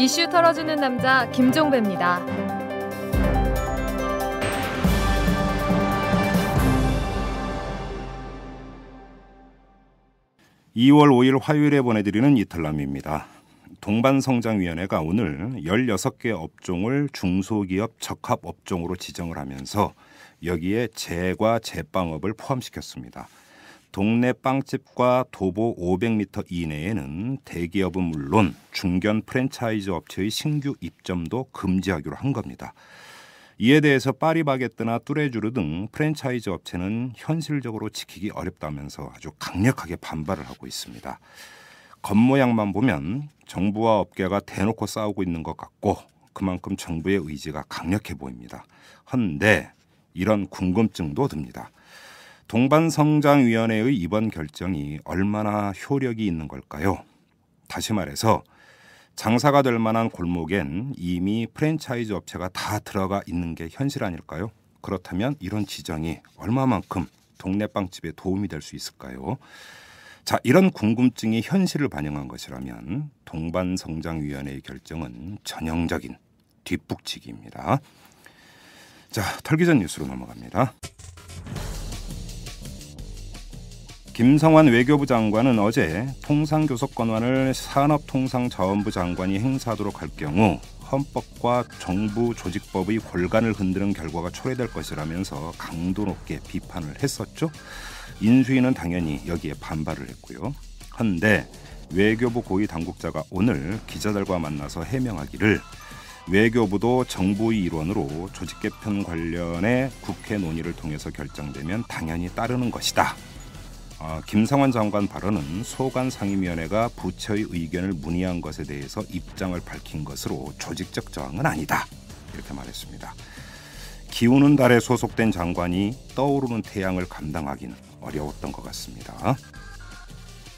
이슈 털어주는 남자 김종배입니다. 2월 5일 화요일에 보내드리는 이탈남입니다. 동반성장위원회가 오늘 16개 업종을 중소기업 적합업종으로 지정을 하면서 여기에 제과 제빵업을 포함시켰습니다. 동네 빵집과 도보 500m 이내에는 대기업은 물론 중견 프랜차이즈 업체의 신규 입점도 금지하기로 한 겁니다. 이에 대해서 파리바게뜨나 뚜레쥬르 등 프랜차이즈 업체는 현실적으로 지키기 어렵다면서 아주 강력하게 반발을 하고 있습니다. 겉모양만 보면 정부와 업계가 대놓고 싸우고 있는 것 같고 그만큼 정부의 의지가 강력해 보입니다. 헌데 이런 궁금증도 듭니다. 동반성장위원회의 이번 결정이 얼마나 효력이 있는 걸까요? 다시 말해서 장사가 될 만한 골목엔 이미 프랜차이즈 업체가 다 들어가 있는 게 현실 아닐까요? 그렇다면 이런 지정이 얼마만큼 동네 빵집에 도움이 될 수 있을까요? 자, 이런 궁금증이 현실을 반영한 것이라면 동반성장위원회의 결정은 전형적인 뒷북치기입니다. 자, 털기 전 뉴스로 넘어갑니다. 김성환 외교부 장관은 어제 통상교섭권한을 산업통상자원부 장관이 행사하도록 할 경우 헌법과 정부 조직법의 골간을 흔드는 결과가 초래될 것이라면서 강도 높게 비판을 했었죠. 인수위는 당연히 여기에 반발을 했고요. 헌데 외교부 고위 당국자가 오늘 기자들과 만나서 해명하기를 외교부도 정부의 일원으로 조직 개편 관련해 국회 논의를 통해서 결정되면 당연히 따르는 것이다. 김성환 장관 발언은 소관상임위원회가 부처의 의견을 문의한 것에 대해서 입장을 밝힌 것으로 조직적 저항은 아니다. 이렇게 말했습니다. 기우는 달에 소속된 장관이 떠오르는 태양을 감당하기는 어려웠던 것 같습니다.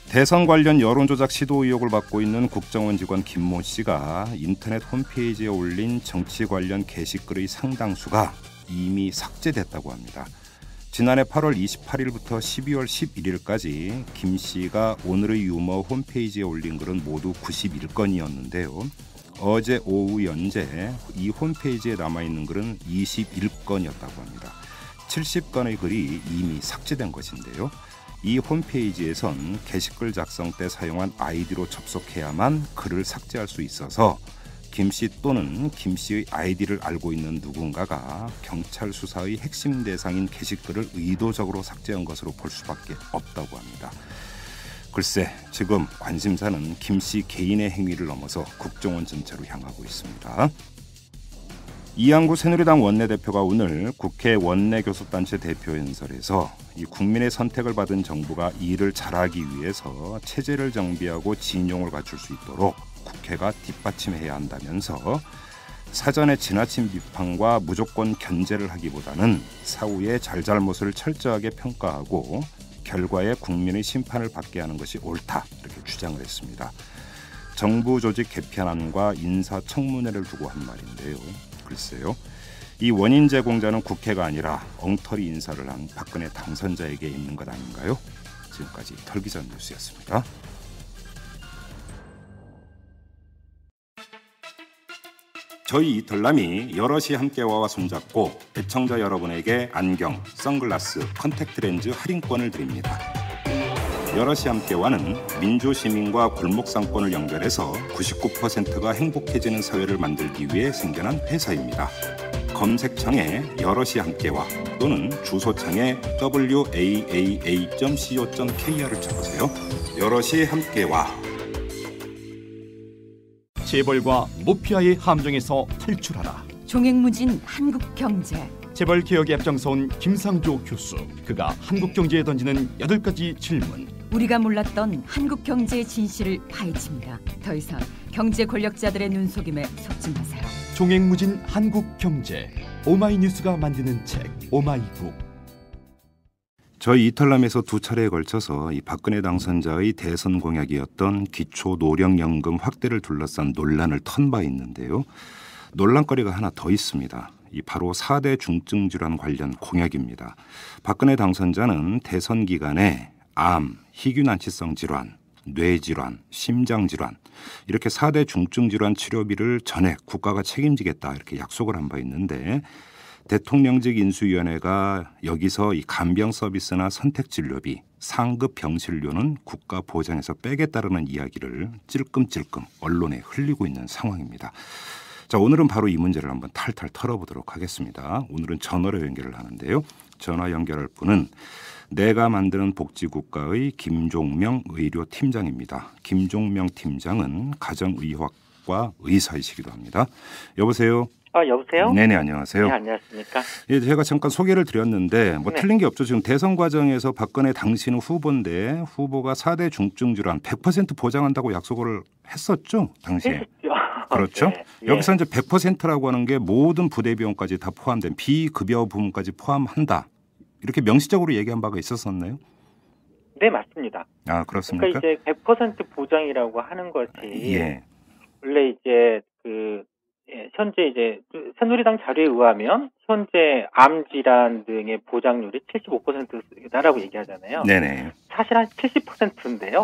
대선 관련 여론조작 시도 의혹을 받고 있는 국정원 직원 김모 씨가 인터넷 홈페이지에 올린 정치 관련 게시글의 상당수가 이미 삭제됐다고 합니다. 지난해 8월 28일부터 12월 11일까지 김 씨가 오늘의 유머 홈페이지에 올린 글은 모두 91건이었는데요. 어제 오후 연재 이 홈페이지에 남아있는 글은 21건이었다고 합니다. 70건의 글이 이미 삭제된 것인데요. 이 홈페이지에선 게시글 작성 때 사용한 아이디로 접속해야만 글을 삭제할 수 있어서 김 씨 또는 김 씨의 아이디를 알고 있는 누군가가 경찰 수사의 핵심 대상인 게시글을 의도적으로 삭제한 것으로 볼 수밖에 없다고 합니다. 글쎄, 지금 관심사는 김 씨 개인의 행위를 넘어서 국정원 전체로 향하고 있습니다. 이양구 새누리당 원내대표가 오늘 국회 원내교섭단체 대표연설에서 이 국민의 선택을 받은 정부가 일을 잘하기 위해서 체제를 정비하고 진용을 갖출 수 있도록 국회가 뒷받침해야 한다면서 사전에 지나친 비판과 무조건 견제를 하기보다는 사후의 잘잘못을 철저하게 평가하고 결과에 국민의 심판을 받게 하는 것이 옳다, 이렇게 주장을 했습니다. 정부 조직 개편안과 인사청문회를 두고 한 말인데요. 글쎄요, 이 원인 제공자는 국회가 아니라 엉터리 인사를 한 박근혜 당선자에게 있는 것 아닌가요? 지금까지 털기전 뉴스였습니다. 저희 이털남이 여럿이 함께와 손잡고 애청자 여러분에게 안경, 선글라스, 컨택트렌즈 할인권을 드립니다. 여럿이 함께와는 민주시민과 골목상권을 연결해서 99%가 행복해지는 사회를 만들기 위해 생겨난 회사입니다. 검색창에 여럿이 함께와 또는 주소창에 waaa.co.kr을 쳐보세요. 여럿이 함께와. 재벌과 모피아의 함정에서 탈출하라. 종횡무진 한국경제. 재벌 개혁에 앞장서온 김상조 교수. 그가 한국경제에 던지는 8가지 질문. 우리가 몰랐던 한국경제의 진실을 파헤칩니다. 더 이상 경제 권력자들의 눈속임에 속지 마세요. 종횡무진 한국경제. 오마이뉴스가 만드는 책 오마이북. 저희 이탈남에서 두 차례에 걸쳐서 이 박근혜 당선자의 대선 공약이었던 기초노령연금 확대를 둘러싼 논란을 턴 바 있는데요. 논란거리가 하나 더 있습니다. 이 바로 4대 중증질환 관련 공약입니다. 박근혜 당선자는 대선 기간에 암, 희귀난치성 질환, 뇌질환, 심장질환 이렇게 4대 중증질환 치료비를 전액 국가가 책임지겠다 이렇게 약속을 한 바 있는데 대통령직 인수위원회가 여기서 이 간병 서비스나 선택진료비, 상급 병실료는 국가 보장에서 빼겠다라는 이야기를 찔끔찔끔 언론에 흘리고 있는 상황입니다. 자, 오늘은 바로 이 문제를 한번 탈탈 털어보도록 하겠습니다. 오늘은 전화로 연결을 하는데요. 전화 연결할 분은 내가 만드는 복지국가의 김종명 의료팀장입니다. 김종명 팀장은 가정의학과 의사이시기도 합니다. 여보세요? 여보세요? 네네, 안녕하세요. 네, 안녕하십니까? 예, 제가 잠깐 소개를 드렸는데 뭐 네. 틀린 게 없죠. 지금 대선 과정에서 박근혜 당신은 후보인데 후보가 4대 중증질환 100% 보장한다고 약속을 했었죠, 당시에. 했었죠. 그렇죠. 네, 예. 여기서 이제 100%라고 하는 게 모든 부대 비용까지 다 포함된 비급여 부분까지 포함한다. 이렇게 명시적으로 얘기한 바가 있었었나요? 네, 맞습니다. 아, 그렇습니까? 그러니까 이제 100% 보장이라고 하는 것이 예. 원래 이제 현재 이제 새누리당 자료에 의하면 현재 암 질환 등의 보장률이 75%다라고 얘기하잖아요. 네네. 사실 한 70%인데요.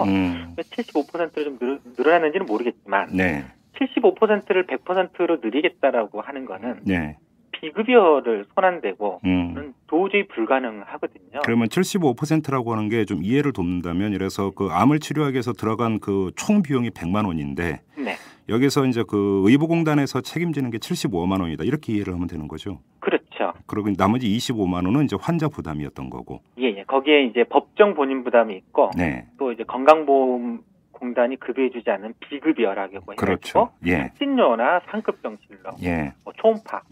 75%로 좀 늘어났는지는 모르겠지만 네. 75%를 100%로 늘리겠다라고 하는 거는 네. 비급여를 손안대고 도저히 불가능하거든요. 그러면 75%라고 하는 게 좀 이해를 돕는다면 이래서 그 암을 치료하기 위해서 들어간 그 총 비용이 100만 원인데 네. 여기서 이제 그 의료보건단에서 책임지는 게 75만 원이다. 이렇게 이해를 하면 되는 거죠. 그렇죠. 그리고 나머지 25만 원은 이제 환자 부담이었던 거고. 예. 거기에 이제 법정 본인 부담이 있고 네. 또 이제 건강보험공단이 급여해주지 않은 비급여라고 해가지고 그렇죠. 예. 특진료나 상급병실료, 예. 초음파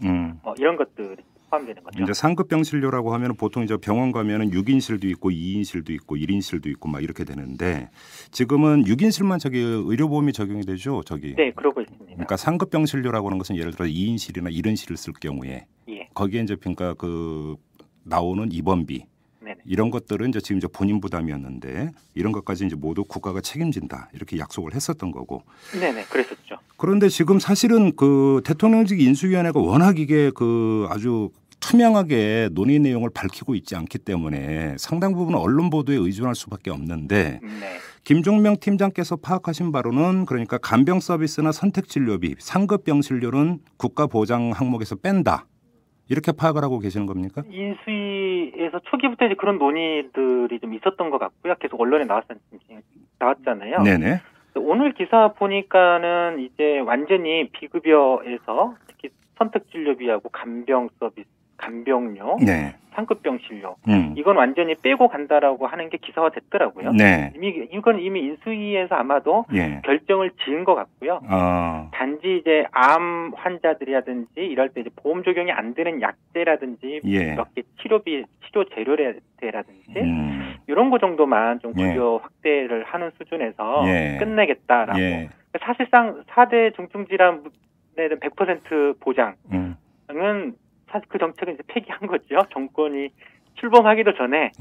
이런 것들이 포함되는 거죠. 이제 상급병실료라고 하면 보통 이제 병원 가면은 6인실도 있고 2인실도 있고 1인실도 있고 막 이렇게 되는데 지금은 6인실만 저기 의료보험이 적용이 되죠, 저기. 네, 그러고 있습니다. 그러니까 상급병실료라고 하는 것은 예를 들어 2인실이나 1인실을 쓸 경우에 예. 거기에 이제 그러니까 그 나오는 입원비 네네. 이런 것들은 이제 지금 이제 본인 부담이었는데 이런 것까지 이제 모두 국가가 책임진다 이렇게 약속을 했었던 거고. 네네, 그랬었죠. 그런데 지금 사실은 그 대통령직 인수위원회가 워낙 이게 그 아주 투명하게 논의 내용을 밝히고 있지 않기 때문에 상당 부분 언론 보도에 의존할 수밖에 없는데 네. 김종명 팀장께서 파악하신 바로는 그러니까 간병 서비스나 선택진료비, 상급병실료는 국가 보장 항목에서 뺀다. 이렇게 파악을 하고 계시는 겁니까? 인수위에서 초기부터 이제 그런 논의들이 좀 있었던 것 같고요. 계속 언론에 나왔잖아요. 네네. 오늘 기사 보니까는 이제 완전히 비급여에서 특히 선택진료비하고 간병 서비스, 간병료, 네. 상급병 진료 이건 완전히 빼고 간다라고 하는 게 기사화 됐더라고요. 네. 이건 이미 인수위에서 아마도 예. 결정을 지은 것 같고요. 단지 이제 암 환자들이라든지 이럴 때 이제 보험 적용이 안 되는 약제라든지 예. 몇 개 치료비, 치료 재료라든지 이런 거 정도만 좀 급여 확대를 하는 수준에서 끝내겠다라고. 사실상 4대 중증질환에 대한 100% 보장은 사실 그 정책은 이제 폐기한 거죠. 정권이 출범하기도 전에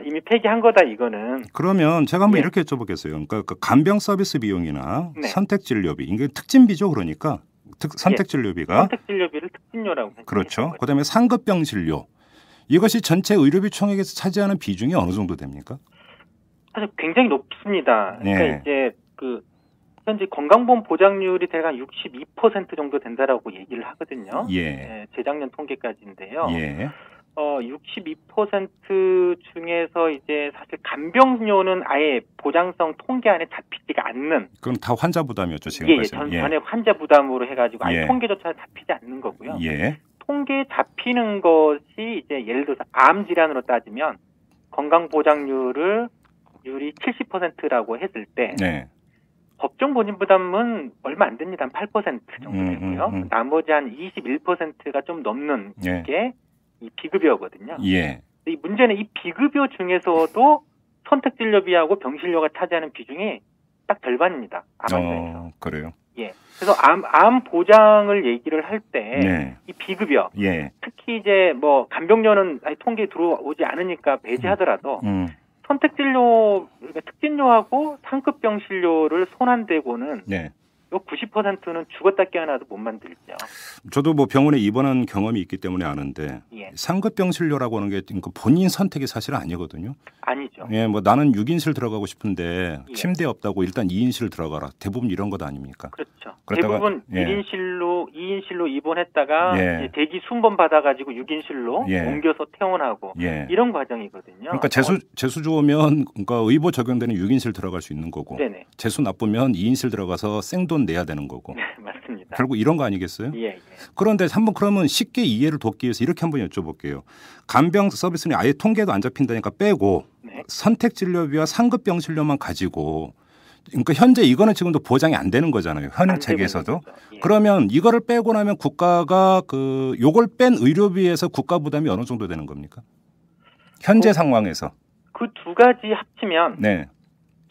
이미 폐기한 거다 이거는. 그러면 제가 한번 이렇게 여쭤보겠어요. 그러니까 그 간병 서비스 비용이나 선택진료비 이게 특진비죠, 그러니까 선택진료비가 선택진료비를 특진료라고 그렇죠. 그다음에 상급병실료 이것이 전체 의료비 총액에서 차지하는 비중이 어느 정도 됩니까? 사실 굉장히 높습니다. 그러니까 이제 현재 건강보험 보장률이 대략 62% 정도 된다라고 얘기를 하거든요. 재작년 통계까지인데요. 62% 중에서 이제 사실 간병료는 아예 보장성 통계 안에 잡히지가 않는. 그건 다 환자 부담이었죠, 지금까지. 전에 환자 부담으로 해가지고 아예 통계조차 잡히지 않는 거고요. 통계에 잡히는 것이 이제 예를 들어서 암 질환으로 따지면 건강보장률이 70%라고 했을 때. 법정 본인 부담은 얼마 안 됩니다. 한 8% 정도 되고요. 나머지 한 21%가 좀 넘는 게 이 비급여거든요. 이 문제는 이 비급여 중에서도 선택진료비하고 병실료가 차지하는 비중이 딱 절반입니다. 암 환자에서. 그래요? 그래서 암 보장을 얘기를 할 때 이 비급여, 특히 이제 뭐 간병료는 통계에 들어오지 않으니까 배제하더라도 선택진료, 그러니까 특진료하고 상급병실료를 손안대고는 요 90%는 죽었다 깨어나도 못 만들죠. 저도 뭐 병원에 입원한 경험이 있기 때문에 아는데 예. 상급병 진료라고 하는 게 본인 선택이 사실 아니거든요. 아니죠. 예, 뭐 나는 6인실 들어가고 싶은데 예. 침대 없다고 일단 2인실 들어가라. 대부분 이런 것 아닙니까? 그렇죠. 그러다가, 대부분 예. 2인실로 입원했다가 예. 대기 순번 받아가지고 6인실로 예. 옮겨서 퇴원하고 예. 이런 과정이거든요. 그러니까 재수 좋으면 그러니까 의보 적용되는 6인실 들어갈 수 있는 거고 네네. 재수 나쁘면 2인실 들어가서 생돈 내야 되는 거고. 네, 맞습니다. 결국 이런 거 아니겠어요? 예, 예. 그런데 한번 그러면 쉽게 이해를 돕기 위해서 이렇게 한번 여쭤볼게요. 간병 서비스는 아예 통계도 안 잡힌다니까 빼고 네. 선택진료비와 상급병 진료만 가지고 그러니까 현재 이거는 지금도 보장이 안 되는 거잖아요. 현행 안 체계에서도. 되고 있는 거죠. 예. 그러면 이거를 빼고 나면 국가가 요걸 뺀 의료비에서 국가 부담이 어느 정도 되는 겁니까? 현재 상황에서. 그 두 가지 합치면 네.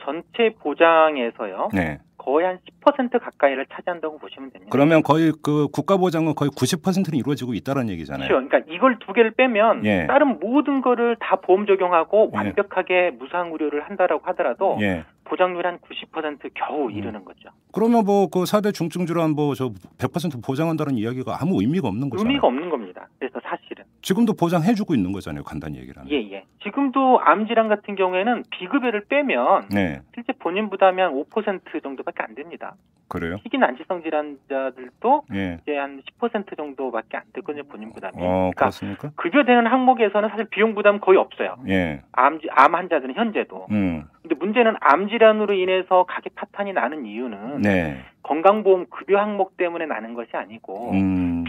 전체 보장에서요. 네. 거의 한 10% 가까이를 차지한다고 보시면 됩니다. 그러면 거의 그 국가 보장은 거의 90%는 이루어지고 있다는 얘기잖아요. 그렇죠. 그러니까 이걸 두 개를 빼면 예. 다른 모든 거를 다 보험 적용하고 예. 완벽하게 무상 의료를 한다라고 하더라도 예. 보장률 한 90% 겨우 이르는 거죠. 그러면 뭐 그 4대 중증 질환 뭐 저 100% 보장한다는 이야기가 아무 의미가 없는 거잖아요. 의미가 없는 겁니다. 그래서 사실은. 지금도 보장해주고 있는 거잖아요. 간단히 얘기를 하면. 예. 지금도 암 질환 같은 경우에는 비급여를 빼면 네. 실제 본인 부담이 한 5% 정도밖에 안 됩니다. 그래요? 희귀 난치성 질환자들도 예. 이제 한 10% 정도밖에 안 되거든요. 본인 부담이. 그러니까 그렇습니까? 급여되는 항목에서는 사실 비용 부담 거의 없어요. 예. 암 환자들은 현재도. 근데 문제는 암 질환으로 인해서 가계 파탄이 나는 이유는 네. 건강보험 급여 항목 때문에 나는 것이 아니고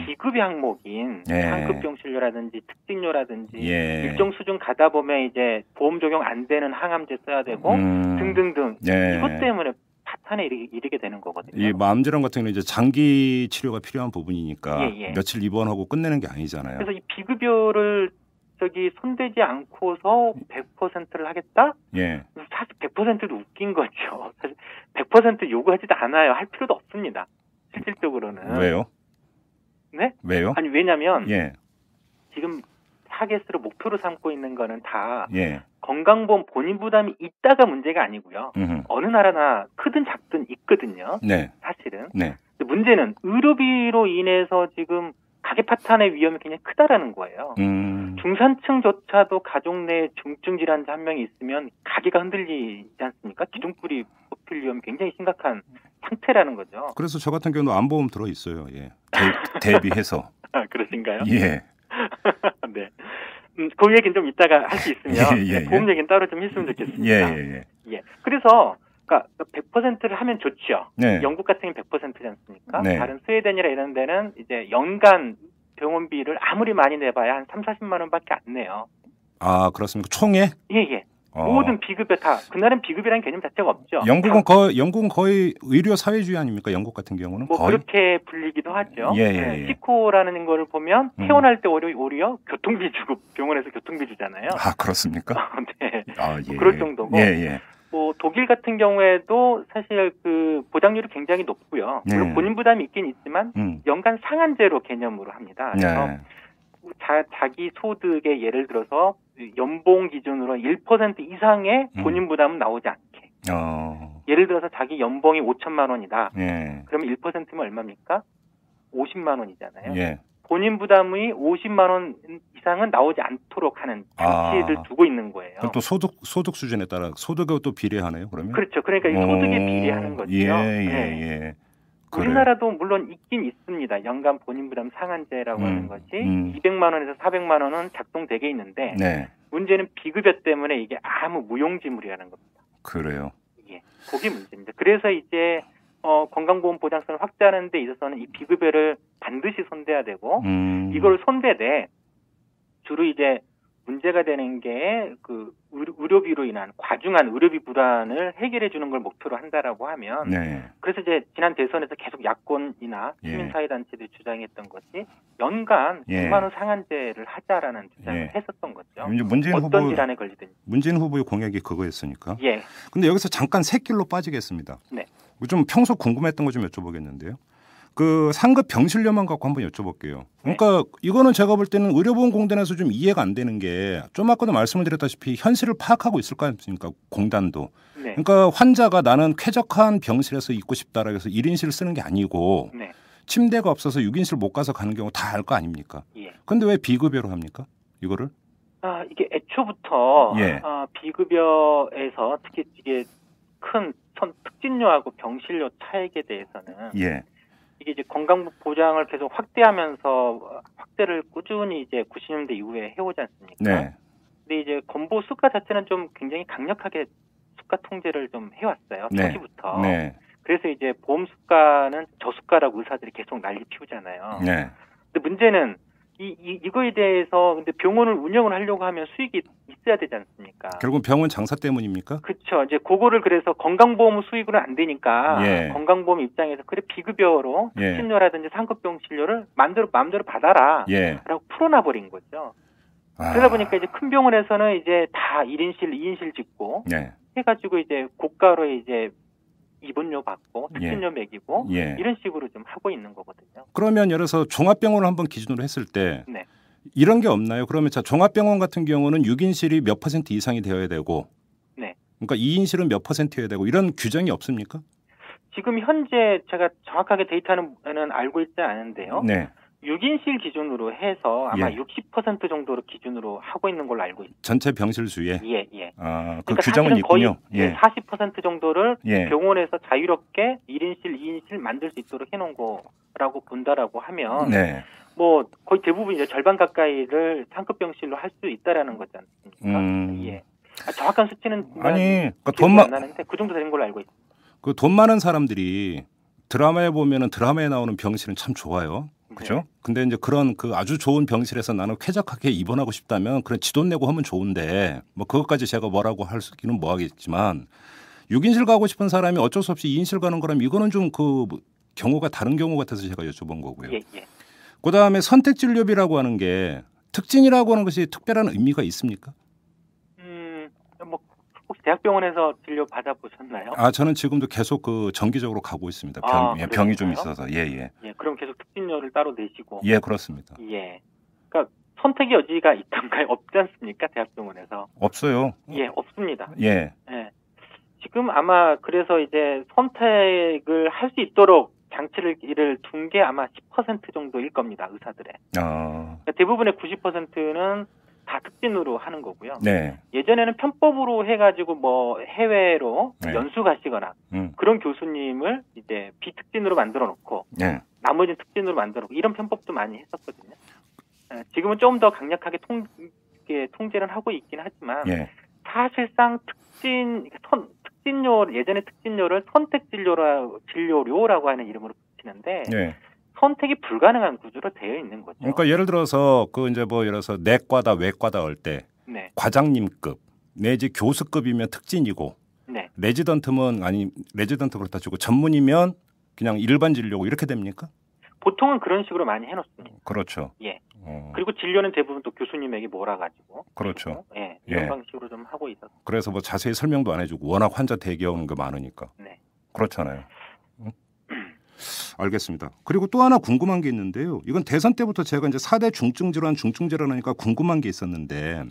비급여 항목인 예. 상급병 진료라든지 특징료라든지 예. 일정 수준 가다 보면 이제 보험 적용 안 되는 항암제 써야 되고 등등등 예. 이것 때문에 파탄에 이르게 되는 거거든요. 이 암 질환 같은 경우는 이제 장기 치료가 필요한 부분이니까 예. 며칠 입원하고 끝내는 게 아니잖아요. 그래서 이 비급여를 손대지 않고서 100%를 하겠다? 예. 사실 100%도 웃긴 거죠. 사실 100% 요구하지도 않아요. 할 필요도 없습니다. 실질적으로는. 왜요? 네? 왜요? 아니 왜냐면 예. 지금 타겟으로 목표로 삼고 있는 거는 다 예. 건강보험 본인 부담이 있다가 문제가 아니고요. 어느 나라나 크든 작든 있거든요. 네. 사실은. 네. 근데 문제는 의료비로 인해서 지금 가계 파탄의 위험이 굉장히 크다라는 거예요. 중산층조차도 가족 내 중증 질환자 한 명이 있으면 가계가 흔들리지 않습니까? 기둥뿌리 뽑힐 위험이 굉장히 심각한 상태라는 거죠. 그래서 저 같은 경우는 암보험 들어 있어요. 예. 대비해서. 아, 그러신가요? 예. 네. 그 얘기는 좀 이따가 할 수 있으면 예. 보험 얘기는 따로 좀 했으면 좋겠습니다. 예. 그래서 그러니까 100%를 하면 좋죠. 네. 영국 같은 경우는 100%지 않습니까? 네. 다른 스웨덴이나 이런 데는 이제 연간 병원비를 아무리 많이 내봐야 한 30-40만 원밖에 안 내요. 아, 그렇습니까? 총에? 예. 모든 비급여 다. 그날은 비급이라는 개념 자체가 없죠. 영국은 거의 의료 사회주의 아닙니까? 영국 같은 경우는 뭐 거의 그렇게 불리기도 하죠. 예. 시코라는 거를 보면 퇴원할 때 오히려 교통비 주고 병원에서 교통비 주잖아요. 아, 그렇습니까? 네. 예. 그럴 정도고. 예. 뭐 독일 같은 경우에도 사실 그 보장률이 굉장히 높고요. 물론 본인 부담이 있긴 있지만 연간 상한제로 개념으로 합니다. 그래서 자기 소득의 예를 들어서 연봉 기준으로 1% 이상의 본인 부담은 나오지 않게. 예를 들어서 자기 연봉이 5천만 원이다. 그러면 1%면 얼마입니까? 50만 원이잖아요. 예. 본인 부담이 50만 원 이상은 나오지 않도록 하는 장치를 두고 있는 거예요. 그럼 또 소득 수준에 따라 소득에 또 비례하네요. 그러면 그렇죠. 그러니까 이 소득에 비례하는 거죠. 예. 우리나라도 물론 있긴 있습니다. 연간 본인 부담 상한제라고 하는 것이 200만 원에서 400만 원은 작동되게 있는데 문제는 비급여 때문에 이게 아무 무용지물이라는 겁니다. 그래요. 예, 그게 문제입니다. 그래서 이제 건강보험 보장성을 확대하는 데 있어서는 이 비급여를 반드시 손대야 되고 이걸 손대되 주로 이제 문제가 되는 게 그 의료비로 인한 과중한 의료비 부담을 해결해 주는 걸 목표로 한다라고 하면 그래서 이제 지난 대선에서 계속 야권이나 시민사회단체들이 주장했던 것이 연간 9만 원 상한제를 하자라는 주장을 했었던 거죠. 어떤 질환에 걸리든지. 문재인 후보의 공약이 그거였으니까. 예. 근데 여기서 잠깐 새길로 빠지겠습니다. 네. 좀 평소 궁금했던 거 좀 여쭤보겠는데요. 그 상급 병실료만 갖고 한번 여쭤볼게요. 그러니까 이거는 제가 볼 때는 의료보험공단에서 좀 이해가 안 되는 게 좀 아까도 말씀을 드렸다시피 현실을 파악하고 있을 거 아닙니까? 공단도. 네. 그러니까 환자가 나는 쾌적한 병실에서 있고 싶다라고 해서 1인실 쓰는 게 아니고 네. 침대가 없어서 6인실 못 가서 가는 경우 다 알 거 아닙니까? 예. 그런데 왜 비급여로 합니까? 이거를? 이게 애초부터 예. 비급여에서 특히 이게 큰 특진료하고 병실료 차액에 대해서는 예. 이게 이제 건강 보장을 계속 확대하면서 확대를 꾸준히 이제 90년대 이후에 해오지 않습니까? 네. 근데 이제 건보 수가 자체는 좀 굉장히 강력하게 수가 통제를 좀 해왔어요. 네. 초기부터. 네. 그래서 이제 보험 수가는 저수가라고 의사들이 계속 난리 피우잖아요. 네. 근데 문제는 이거에 대해서 근데 병원을 운영을 하려고 하면 수익이 있어야 되지 않습니까? 결국 병원 장사 때문입니까? 그렇죠. 이제 그거를 그래서 건강보험 수익으로는 안 되니까 예. 건강보험 입장에서 그래 비급여로 예. 특진료라든지 상급병실료를 마음대로 받아라. 예. 라고 풀어놔버린 거죠. 그러다 보니까 이제 큰 병원에서는 이제 다 1인실, 2인실 짓고 네. 해가지고 이제 고가로의 이제 입원료 받고 특진료 매기고 예. 이런 식으로 좀 하고 있는 거거든요. 그러면 예를 들어서 종합병원을 한번 기준으로 했을 때 네. 이런 게 없나요? 그러면 자 종합병원 같은 경우는 6인실이 몇 % 이상이 되어야 되고 네. 그러니까 2인실은 몇 %여야 되고 이런 규정이 없습니까? 지금 현재 제가 정확하게 데이터는 알고 있지 않은데요. 네. 6인실 기준으로 해서 아마 예. 60% 정도로 기준으로 하고 있는 걸로 알고 있습니다. 전체 병실 수에. 예, 예. 그 그러니까 규정은 사실은 거의 있군요. 예. 40% 정도를 예. 병원에서 자유롭게 1인실, 2인실 만들 수 있도록 해놓은 거라고 본다라고 하면 네. 뭐 거의 대부분 이제 절반 가까이를 상급병실로 할 수 있다라는 거지 않습니까? 예. 정확한 수치는 아니, 그러니까 기억이 안 나는데 그 정도 되는 걸로 알고 있습니다. 그 돈 많은 사람들이 드라마에 보면은 드라마에 나오는 병실은 참 좋아요. 그죠? 네. 근데 이제 그런 그 아주 좋은 병실에서 나는 쾌적하게 입원하고 싶다면 그런 지 돈 내고 하면 좋은데 뭐 그것까지 제가 뭐라고 할 수는 뭐 하겠지만 6인실 가고 싶은 사람이 어쩔 수 없이 2인실 가는 거라면 이거는 좀 그 경우가 다른 경우 같아서 제가 여쭤본 거고요. 예, 예. 그다음에 선택진료비라고 하는 게 특진이라고 하는 것이 특별한 의미가 있습니까? 뭐 혹시 대학병원에서 진료 받아보셨나요? 저는 지금도 계속 그 정기적으로 가고 있습니다. 병이 좀 있어서. 예. 예, 그럼 계속 특진료를 따로 내시고. 예, 그렇습니다. 예. 그러니까 선택의 여지가 있던가요? 없지 않습니까? 대학병원에서. 없어요. 예, 없습니다. 예. 예. 지금 아마 그래서 이제 선택을 할 수 있도록 장치를 둔 게 아마 10% 정도일 겁니다. 의사들의. 그러니까 대부분의 90%는 다 특진으로 하는 거고요. 네. 예전에는 편법으로 해가지고 뭐 해외로 네. 연수 가시거나 그런 교수님을 이제 비특진으로 만들어 놓고 네. 나머지는 특진으로 만들어 놓고 이런 편법도 많이 했었거든요. 지금은 좀 더 강력하게 통제를 하고 있긴 하지만 예. 사실상 특진료 예전에 특진료를 선택진료료라고 하는 이름으로 붙이는데 네. 선택이 불가능한 구조로 되어 있는 거죠. 그러니까 예를 들어서 그 이제 뭐 예를 들어서 내과다 외과다 할 때 네. 과장님급 내지 교수급이면 특진이고 네. 레지던트 그렇다 치고 전문이면 그냥 일반 진료고 이렇게 됩니까? 보통은 그런 식으로 많이 해놓습니다. 그렇죠. 예. 그리고 진료는 대부분 또 교수님에게 몰아가지고. 그렇죠. 예. 이런 방식으로 좀 하고 있어서. 그래서 뭐 자세히 설명도 안 해주고 워낙 환자 대기하는 거 많으니까. 네. 그렇잖아요. 알겠습니다. 그리고 또 하나 궁금한 게 있는데요. 이건 대선 때부터 제가 이제 4대 중증질환 하니까 궁금한 게 있었는데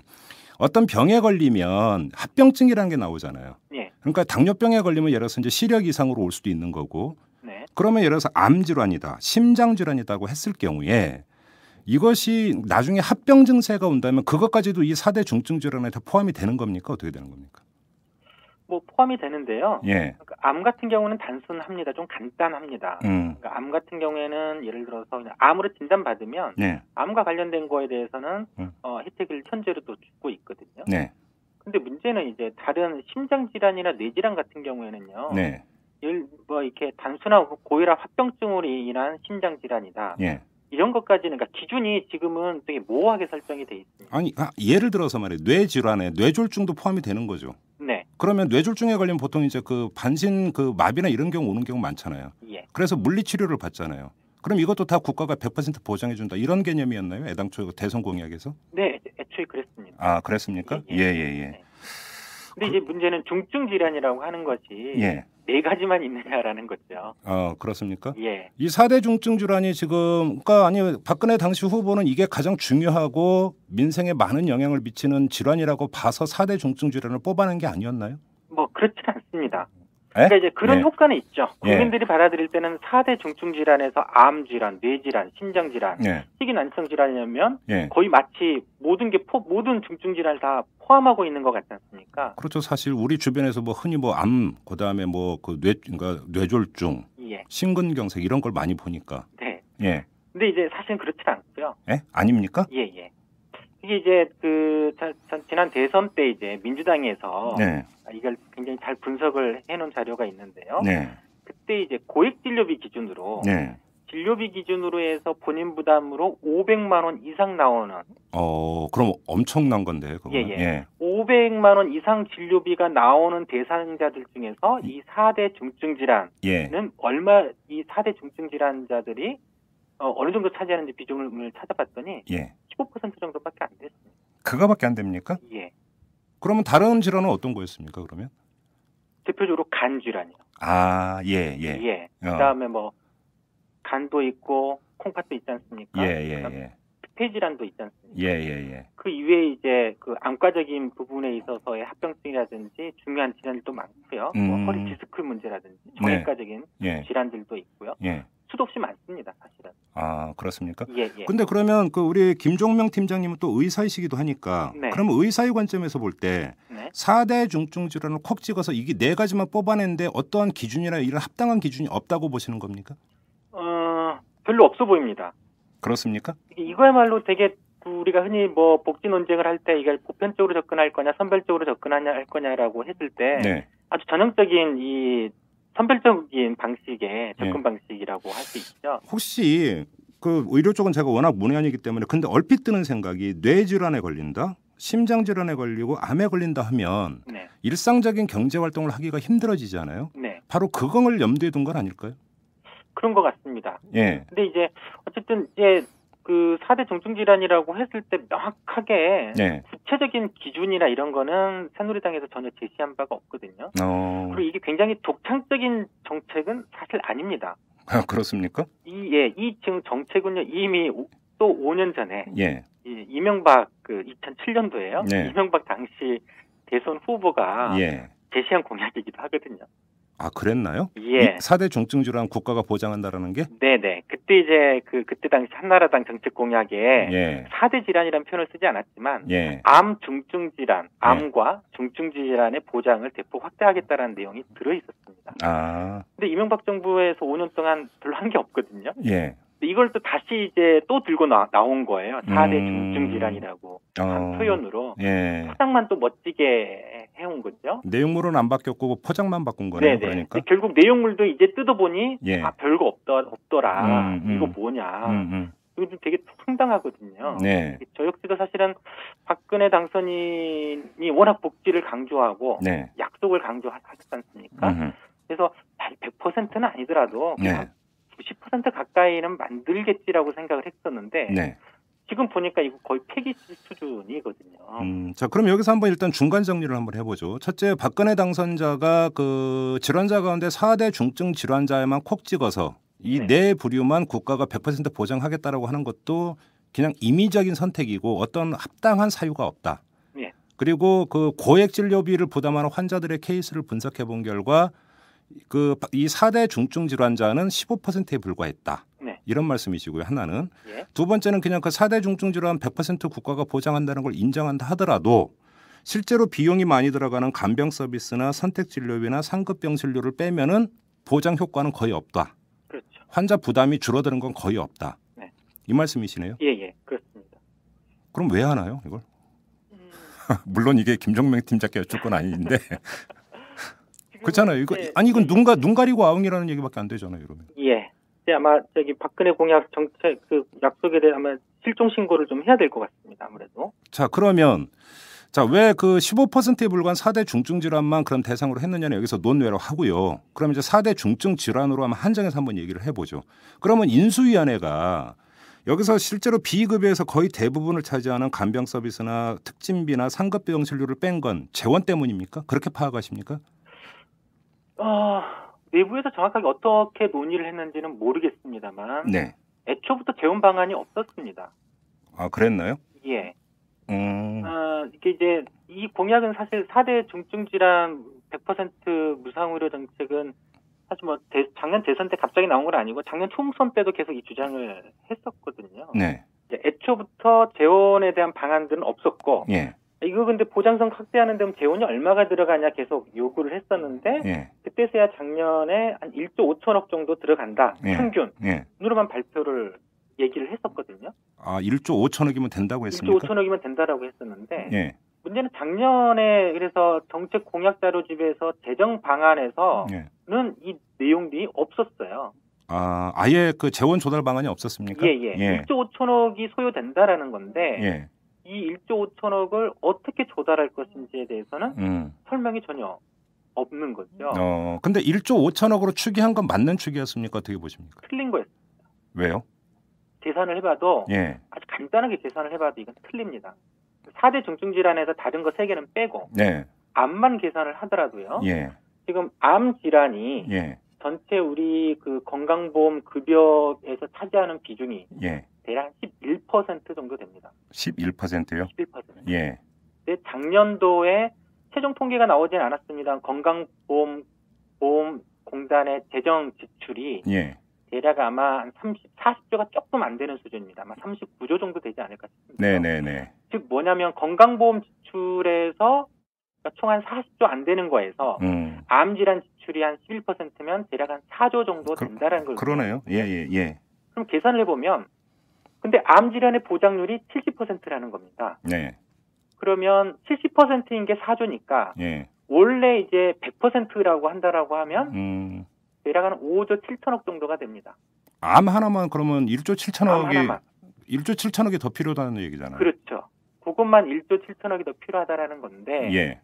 어떤 병에 걸리면 합병증이라는 게 나오잖아요. 예. 그러니까 당뇨병에 걸리면 예를 들어서 이제 시력 이상으로 올 수도 있는 거고 네. 그러면 예를 들어서 암질환이다, 심장질환이다고 했을 경우에 이것이 나중에 합병 증세가 온다면 그것까지도 이 4대 중증질환에 다 포함이 되는 겁니까? 어떻게 되는 겁니까? 뭐 포함이 되는데요. 예. 그러니까 암 같은 경우는 단순합니다. 좀 간단합니다. 그러니까 암 같은 경우에는 예를 들어서 그냥 암으로 진단받으면 네. 암과 관련된 거에 대해서는 혜택을 현재로 또 주고 있거든요. 네. 근데 문제는 이제 다른 심장 질환이나 뇌질환 같은 경우에는요. 네. 뭐 이렇게 단순하고 고혈압 합병증으로 인한 심장 질환이다. 예. 이런 것까지는 그러니까 기준이 지금은 되게 모호하게 설정이 돼 있습니다. 아니 예를 들어서 말이에요. 뇌질환에 뇌졸중도 포함이 되는 거죠. 네. 그러면 뇌졸중에 걸리면 보통 이제 그 반신 그 마비나 이런 경우 오는 경우 많잖아요. 예. 그래서 물리치료를 받잖아요. 그럼 이것도 다 국가가 100% 보장해 준다. 이런 개념이었나요? 애당초 대선 공약에서? 네, 애초에 그랬습니다. 그랬습니까? 예. 네. 근데 이제 문제는 중증 질환이라고 하는 것이 예. 4가지만 있느냐라는 거죠. 그렇습니까? 예. 이 4대 중증 질환이 지금 박근혜 당시 후보는 이게 가장 중요하고 민생에 많은 영향을 미치는 질환이라고 봐서 4대 중증 질환을 뽑아낸 게 아니었나요? 뭐 그렇지는 않습니다. 그러니까 이제 그런 효과는 있죠. 국민들이 받아들일 때는 4대 중증 질환에서 암 질환, 뇌 질환, 신장 질환, 희귀난청 질환이면 거의 마치 모든 중증 질환을 다 포함하고 있는 것 같지 않습니까? 그렇죠. 사실 우리 주변에서 흔히 암, 그다음에 그러니까 뇌졸중, 심근경색 이런 걸 많이 보니까. 네. 예. 근데 이제 사실은 그렇지 않고요. 예? 아닙니까? 예. 이게 이제 지난 대선 때 이제 민주당에서 이걸 굉장히 잘 분석을 해놓은 자료가 있는데요. 그때 이제 고액 진료비 기준으로 진료비 기준으로 해서 본인 부담으로 500만 원 이상 나오는. 그럼 엄청난 건데. 그거는. 예. 500만 원 이상 진료비가 나오는 대상자들 중에서 이 4대 중증 질환은 이 4대 중증 질환자들이 어느 정도 차지하는지 비중을 찾아봤더니 15% 정도밖에 안 됐습니다. 그거밖에 안 됩니까? 예. 그러면 다른 질환은 어떤 거였습니까? 그러면? 대표적으로 간 질환이요. 예. 그다음에 간도 있고 콩팥도 있지 않습니까? 예. 폐 질환도 있지 않습니까? 예. 그 이외에 이제 그 안과적인 부분에 있어서의 합병증이라든지 중요한 질환들도 많고요. 허리 디스크 문제라든지 정외과적인 질환들도 있고요. 수도 없이 많습니다, 사실은. 그렇습니까? 예. 근데 그러면 우리 김종명 팀장님은 또 의사이시기도 하니까 그러면 의사의 관점에서 볼 때 4대 중증 질환을 콕 찍어서 이게 4가지만 뽑아냈는데 어떠한 기준이나 이런 합당한 기준이 없다고 보시는 겁니까? 별로 없어 보입니다. 그렇습니까? 이거야말로 되게 우리가 흔히 복지 논쟁을 할 때 이걸 보편적으로 접근할 거냐 선별적으로 접근할 거냐라고 했을 때 아주 전형적인 이 선별적인 방식의 접근 방식이라고 할 수 있죠. 혹시 의료 쪽은 제가 워낙 문외한이기 때문에 근데 얼핏 드는 생각이 뇌 질환에 걸린다, 심장 질환에 걸리고 암에 걸린다 하면 일상적인 경제 활동을 하기가 힘들어지잖아요. 바로 그걸 염두에 둔 건 아닐까요? 그런 것 같습니다. 예. 근데 이제 어쨌든 이제 그 4대 중증 질환이라고 했을 때 명확하게 구체적인 기준이나 이런 거는 새누리당에서 전혀 제시한 바가 없거든요. 그리고 이게 굉장히 독창적인 정책은 사실 아닙니다. 그렇습니까? 이 지금 정책은요 이미 또 5년 전에 이명박 2007년도에요. 이명박 당시 대선 후보가 제시한 공약이기도 하거든요. 그랬나요? 예. 4대 중증 질환 국가가 보장한다라는 게? 네네. 그때 이제 그때 당시 한나라당 정책 공약에 4대 질환이라는 표현을 쓰지 않았지만 암 중증 질환, 암과 중증 질환의 보장을 대폭 확대하겠다라는 내용이 들어 있었습니다. 근데 이명박 정부에서 5년 동안 별로 한 게 없거든요. 이걸 또 다시 이제 또 들고 나온 거예요. 4대 중증 질환이라고 한 표현으로 포장만 또 멋지게 해온 거죠. 내용물은 안 바뀌었고 포장만 바꾼 거네요. 그러니까 결국 내용물도 이제 뜯어보니 별거 없더라. 이거 뭐냐. 이거 좀 되게 황당하거든요. 저 역시도 사실은 박근혜 당선인이 워낙 복지를 강조하고 약속을 강조하지 않습니까? 그래서 100%는 아니더라도 90% 가까이는 만들겠지라고 생각을 했었는데 지금 보니까 이거 거의 폐기 수준이거든요. 자, 그럼 여기서 한번 일단 중간 정리를 한번 해보죠. 첫째, 박근혜 당선자가 질환자 가운데 4대 중증 질환자에만 콕 찍어서 이 네 부류만 국가가 100% 보장하겠다라고 하는 것도 그냥 임의적인 선택이고 어떤 합당한 사유가 없다. 그리고 고액 진료비를 부담하는 환자들의 케이스를 분석해 본 결과 이 4대 중증 질환자는 15%에 불과했다. 이런 말씀이시고요. 하나는. 두 번째는 그냥 4대 중증 질환 100% 국가가 보장한다는 걸 인정한다 하더라도 실제로 비용이 많이 들어가는 간병 서비스나 선택 진료비나 상급병 진료를 빼면은 보장 효과는 거의 없다. 그렇죠. 환자 부담이 줄어드는 건 거의 없다. 이 말씀이시네요. 예, 그렇습니다. 그럼 왜 하나요, 이걸? 물론 이게 김종명 팀장께 여쭐 건 아닌데. 그렇잖아요. 이건 눈 가리고 아웅이라는 얘기밖에 안 되잖아요. 이러면. 아마 박근혜 공약 정책 약속에 대해 아마 실종 신고를 좀 해야 될 것 같습니다. 아무래도. 자, 그러면 왜 15%에 불과한 4대 중증 질환만 그럼 대상으로 했느냐는 여기서 논외로 하고요. 그럼 이제 4대 중증 질환으로 한번 한정해서 한번 얘기를 해보죠. 그러면 인수위원회가 여기서 실제로 비급여에서 거의 대부분을 차지하는 간병 서비스나 특진비나 상급 병실료를 뺀 건 재원 때문입니까? 그렇게 파악하십니까? 내부에서 정확하게 어떻게 논의를 했는지는 모르겠습니다만 네. 애초부터 재원 방안이 없었습니다. 아, 그랬나요? 예. 이게 이제 이 공약은 사실 4대 중증 질환 100% 무상 의료 정책은 사실 뭐 작년 대선 때 갑자기 나온 건 아니고 작년 총선 때도 계속 이 주장을 했었거든요. 네. 애초부터 재원에 대한 방안들은 없었고, 예. 이거 근데 보장성 확대하는 데면 재원이 얼마가 들어가냐 계속 요구를 했었는데, 예. 그때서야 작년에 한 1조 5천억 정도 들어간다, 예. 평균으로만 발표를 얘기를 했었거든요. 아, 1조 5천억이면 된다고 했습니까? 1조 5천억이면 된다라고 했었는데, 예. 문제는 작년에 그래서 정책 공약 자료집에서 재정 방안에서는 이 내용들이 없었어요. 아, 아예 그 재원 조달 방안이 없었습니까? 예. 1조 5천억이 소요된다라는 건데, 예. 이 1조 5천억을 어떻게 조달할 것인지에 대해서는 설명이 전혀 없는 거죠. 근데 1조 5천억으로 추계한 건 맞는 추계였습니까? 어떻게 보십니까? 틀린 거였습니다. 왜요? 계산을 해봐도 아주 간단하게 계산을 해봐도 이건 틀립니다. 4대 중증 질환에서 다른 거 3개는 빼고 암만 계산을 하더라도요. 지금 암 질환이 전체 우리 그 건강보험 급여에서 차지하는 비중이 대략 11% 정도 됩니다. 11%요? 11%. 예. 근데 작년도에 최종 통계가 나오진 않았습니다. 건강보험공단의 재정 지출이 대략 아마 한 40조가 조금 안 되는 수준입니다. 아마 39조 정도 되지 않을까 싶습니다. 네네네. 즉 뭐냐면 건강보험 지출에서 총 한 40조 안 되는 거에서 암질환 지출이 한 11%면 대략 한 4조 정도 된다는 걸. 그러네요. 예. 그럼 계산을 해보면 근데 암질환의 보장률이 70%라는 겁니다. 그러면 70%인 게 4조니까 원래 이제 100%라고 한다라고 하면 대략 한 5조 7천억 정도가 됩니다. 암 하나만 그러면 1조 7천억이 더 필요하다는 얘기잖아요. 그렇죠. 그것만 1조 7천억이 더 필요하다라는 건데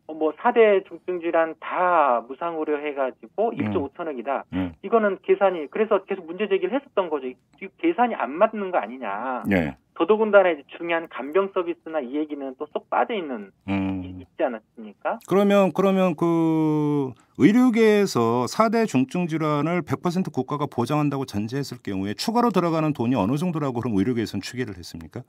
뭐 4대 중증 질환 다 무상 의료 해가지고 1조 5천억이다. 이거는 계산이 그래서 계속 문제 제기를 했었던 거죠. 계산이 안 맞는 거 아니냐. 더더군다나 이제 중요한 간병 서비스나 이 얘기는 또 쏙 빠져 있는 있지 않았습니까? 그러면 그 의료계에서 4대 중증 질환을 100% 국가가 보장한다고 전제했을 경우에 추가로 들어가는 돈이 어느 정도라고 그럼 의료계에서는 추계를 했습니까?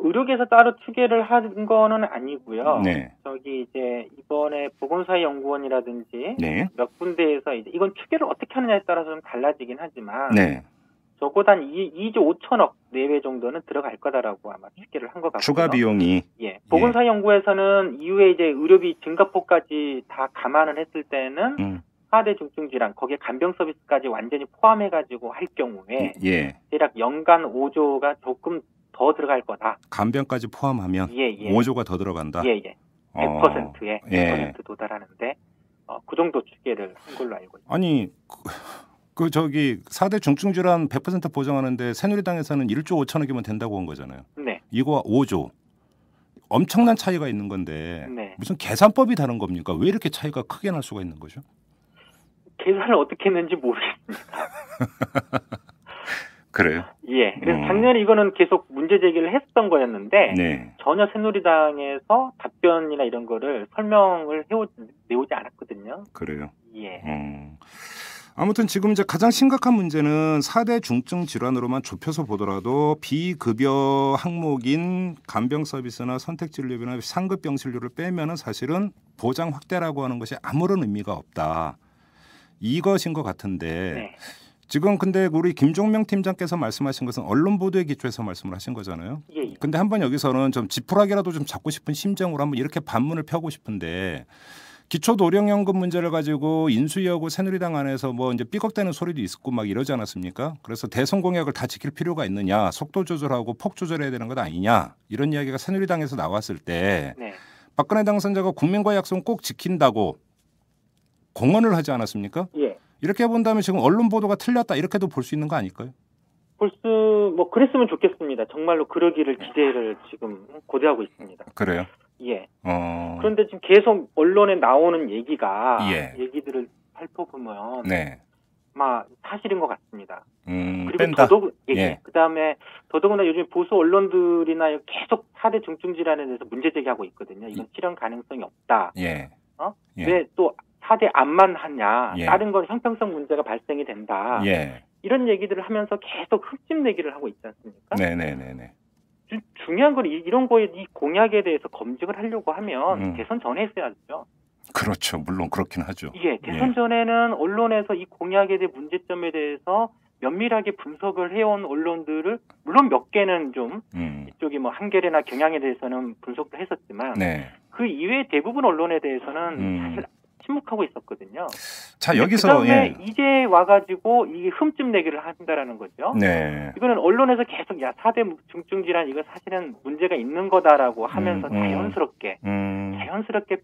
의료계에서 따로 추계를 한 거는 아니고요. 저기 이제 이번에 보건사회연구원이라든지 몇 군데에서 이제 이건 추계를 어떻게 하느냐에 따라서 좀 달라지긴 하지만 적어도 한 2조 5천억 내외 정도는 들어갈 거다라고 아마 추계를 한 것 같고요. 추가 비용이. 보건사회연구에서는 이후에 이제 의료비 증가폭까지 다 감안을 했을 때는 4대 중증 질환 거기에 간병 서비스까지 완전히 포함해가지고 할 경우에 대략 연간 5조가 조금 더 들어갈 거다. 간병까지 포함하면 5조가 더 들어간다. 100%에 100% 도달하는데 그 정도 추계를 한 걸로 알고 있습니다. 아니 그 저기 4대 중증 질환 100% 보장하는데 새누리당에서는 1조 5천억이면 된다고 한 거잖아요. 이거 5조. 엄청난 차이가 있는 건데 무슨 계산법이 다른 겁니까? 왜 이렇게 차이가 크게 날 수가 있는 거죠? 계산을 어떻게 했는지 모르겠습니다. 그래요? 그래서 작년에 이거는 계속 문제 제기를 했던 거였는데 전혀 새누리당에서 답변이나 이런 거를 설명을 내오지 않았거든요. 그래요? 아무튼 지금 이제 가장 심각한 문제는 4대 중증 질환으로만 좁혀서 보더라도 비급여 항목인 간병 서비스나 선택 진료비나 상급 병실료를 빼면은 사실은 보장 확대라고 하는 것이 아무런 의미가 없다. 이것인 것 같은데 지금 근데 우리 김종명 팀장께서 말씀하신 것은 언론 보도에 기초해서 말씀을 하신 거잖아요. 근데 한번 여기서는 좀 지푸라기라도 좀 잡고 싶은 심정으로 한번 이렇게 반문을 펴고 싶은데 기초노령연금 문제를 가지고 인수위하고 새누리당 안에서 뭐 이제 삐걱대는 소리도 있었고 막 이러지 않았습니까? 그래서 대선 공약을 다 지킬 필요가 있느냐, 속도 조절하고 폭 조절해야 되는 것 아니냐 이런 이야기가 새누리당에서 나왔을 때 박근혜 당선자가 국민과의 약속은 꼭 지킨다고 공언을 하지 않았습니까? 이렇게 본다면 지금 언론 보도가 틀렸다 이렇게도 볼 수 있는 거 아닐까요? 뭐 그랬으면 좋겠습니다. 정말로 그러기를 기대를 지금 고대하고 있습니다. 그래요? 그런데 지금 계속 언론에 나오는 얘기들을 살펴보면 사실인 것 같습니다. 그리고 뺀다. 그다음에 더더구나 요즘 보수 언론들이나 계속 4대 중증 질환에 대해서 문제 제기하고 있거든요. 이건 실현 가능성이 없다. 왜 또 4대 암만 하냐? 다른 건 형평성 문제가 발생이 된다. 이런 얘기들을 하면서 계속 흠집 내기를 하고 있지 않습니까? 네네네네. 중요한 건 이런 거에 이 공약에 대해서 검증을 하려고 하면 대선 전에 했어야죠. 그렇죠. 물론 그렇긴 하죠. 대선 전에는 언론에서 이 공약에 대한 문제점에 대해서 면밀하게 분석을 해온 언론들을 물론 몇 개는 좀 이쪽이 한겨레나 경향에 대해서는 분석을 했었지만 그 이외의 대부분 언론에 대해서는 사실 침묵하고 있었거든요. 자, 여기서 그다음에 이제 와가지고 이게 흠집 내기를 한다라는 거죠. 이거는 언론에서 계속 4대 중증 질환 이거 사실은 문제가 있는 거다라고 하면서 자연스럽게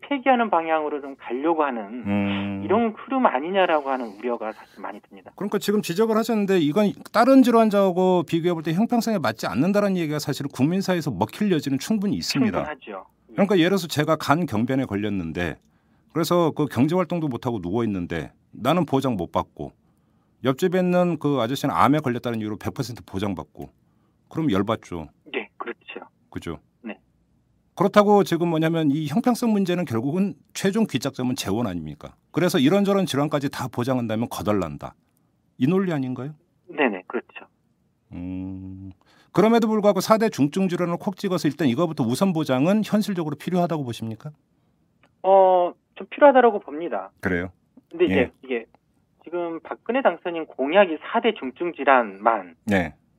폐기하는 방향으로 좀 가려고 하는 이런 흐름 아니냐라고 하는 우려가 사실 많이 듭니다. 그러니까 지금 지적을 하셨는데 이건 다른 질환자하고 비교해 볼 때 형평성에 맞지 않는다는 얘기가 사실은 국민 사이에서 먹힐 여지는 충분히 있습니다. 충분하죠. 그러니까 예를 들어서 제가 간 경변에 걸렸는데 그래서 그 경제 활동도 못 하고 누워 있는데 나는 보장 못 받고 옆집에 있는 그 아저씨는 암에 걸렸다는 이유로 100% 보장받고 그럼 열받죠. 네, 그렇죠. 그죠. 네. 그렇다고 지금 뭐냐면 이 형평성 문제는 결국은 최종 귀착점은 재원 아닙니까? 그래서 이런저런 질환까지 다 보장한다면 거덜난다. 이 논리 아닌가요? 네네, 그렇죠. 그럼에도 불구하고 4대 중증 질환을 콕 찍어서 일단 이거부터 우선 보장은 현실적으로 필요하다고 보십니까? 좀 필요하다고 봅니다. 그래요? 근데 이제 이게 지금 박근혜 당선인 공약이 4대 중증 질환만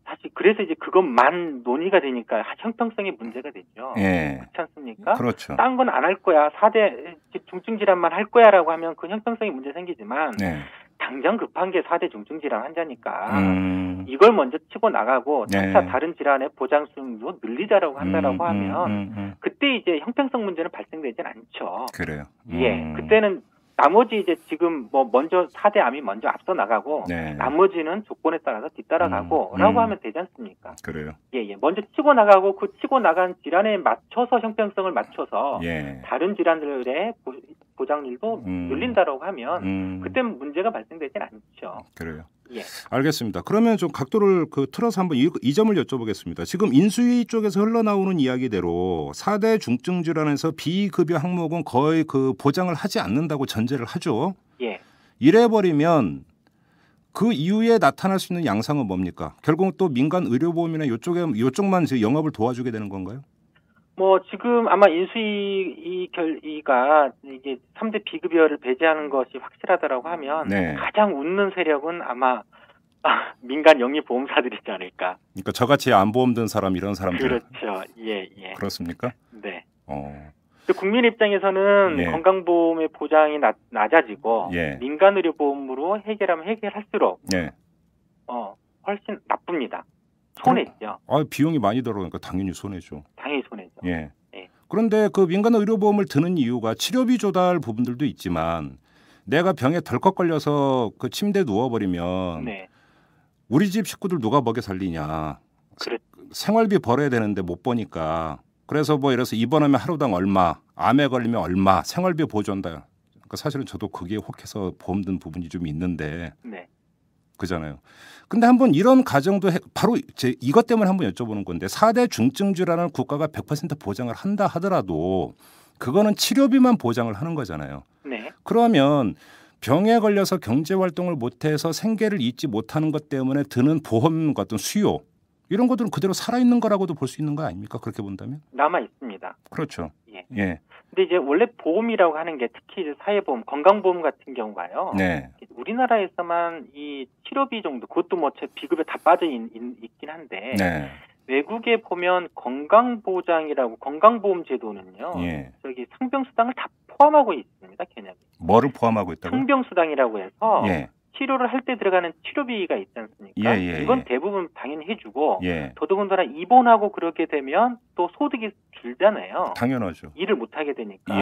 사실 그래서 이제 그것만 논의가 되니까 형평성의 문제가 되죠. 그렇지 않습니까? 그렇죠. 딴 건 안 할 거야. 4대 중증 질환만 할 거야라고 하면 그 형평성의 문제 생기지만 당장 급한 게 4대 중증 질환 환자니까 이걸 먼저 치고 나가고 차차 다른 질환의 보장 수준도 늘리자라고 한다라고 하면 그때 이제 형평성 문제는 발생되진 않죠. 그래요. 그때는 나머지 이제 지금 먼저 4대 암이 먼저 앞서 나가고 나머지는 조건에 따라서 뒤따라가고 라고 하면 되지 않습니까? 그래요. 먼저 치고 나가고 그 치고 나간 질환에 맞춰서 형평성을 맞춰서 다른 질환들의 보장률도 늘린다라고 하면 그때는 문제가 발생되진 않죠. 그래요. 알겠습니다. 그러면 좀 각도를 틀어서 한번 이 점을 여쭤보겠습니다. 지금 인수위 쪽에서 흘러나오는 이야기대로 4대 중증 질환에서 비급여 항목은 거의 그 보장을 하지 않는다고 전제를 하죠. 이래버리면 그 이후에 나타날 수 있는 양상은 뭡니까? 결국 또 민간 의료보험이나 요쪽만 영업을 도와주게 되는 건가요? 지금 아마 인수위 결의가 이제 3대 비급여를 배제하는 것이 확실하다라고 하면 가장 웃는 세력은 아마 민간 영리보험사들이지 않을까. 그러니까 저같이 암보험 든 사람 이런 사람들. 그렇죠. 그렇습니까? 네. 국민 입장에서는 건강보험의 보장이 낮아지고 민간 의료보험으로 해결하면 해결할수록 훨씬 나쁩니다. 손해죠. 비용이 많이 들어가니까 당연히 손해죠. 당연히 손해죠. 그런데 그 민간 의료보험을 드는 이유가 치료비 조달 부분들도 있지만 내가 병에 덜컥 걸려서 그 침대에 누워버리면 우리 집 식구들 누가 먹여 살리냐. 생활비 벌어야 되는데 못 버니까. 그래서 예를 들어서 입원하면 하루당 얼마, 암에 걸리면 얼마, 생활비 보조한다. 그러니까 사실은 저도 그게 혹해서 보험 든 부분이 좀 있는데. 그잖아요. 근데 한번 이런 가정도 바로 이것 때문에 한번 여쭤보는 건데 4대 중증 질환을 국가가 100% 보장을 한다 하더라도 그거는 치료비만 보장을 하는 거잖아요. 그러면 병에 걸려서 경제 활동을 못해서 생계를 잇지 못하는 것 때문에 드는 보험 같은 수요 이런 것들은 그대로 살아있는 거라고도 볼 수 있는 거 아닙니까? 그렇게 본다면? 남아 있습니다. 그렇죠. 근데 이제 원래 보험이라고 하는 게 특히 이제 사회보험, 건강보험 같은 경우가요. 우리나라에서만 이 치료비 정도 그것도 비급에 다 빠져 있긴 한데 외국에 보면 건강보장이라고 건강보험 제도는요. 저기 상병수당을 다 포함하고 있습니다. 개념이. 뭐를 포함하고 있다고요? 상병수당이라고 해서 치료를 할 때 들어가는 치료비가 있지 않습니까? 이건 대부분 당연히 해주고 더더군다나 입원하고 그렇게 되면 또 소득이 줄잖아요. 당연하죠. 일을 못하게 되니까.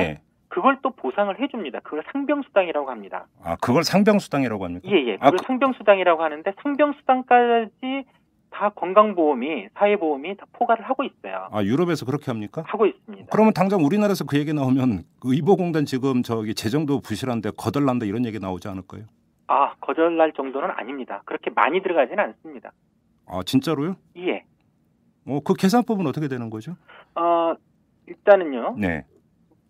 그걸 또 보상을 해줍니다. 그걸 상병수당이라고 합니다. 그걸 상병수당이라고 합니까? 그걸 상병수당이라고 하는데 상병수당까지 다 건강보험이 사회보험이 다 포괄을 하고 있어요. 유럽에서 그렇게 합니까? 하고 있습니다. 그러면 당장 우리나라에서 그 얘기 나오면 의보공단 지금 재정도 부실한데 거덜난다 이런 얘기 나오지 않을까요? 거절할 정도는 아닙니다. 그렇게 많이 들어가지는 않습니다. 아, 진짜로요? 예. 그 계산법은 어떻게 되는 거죠? 일단은요. 네.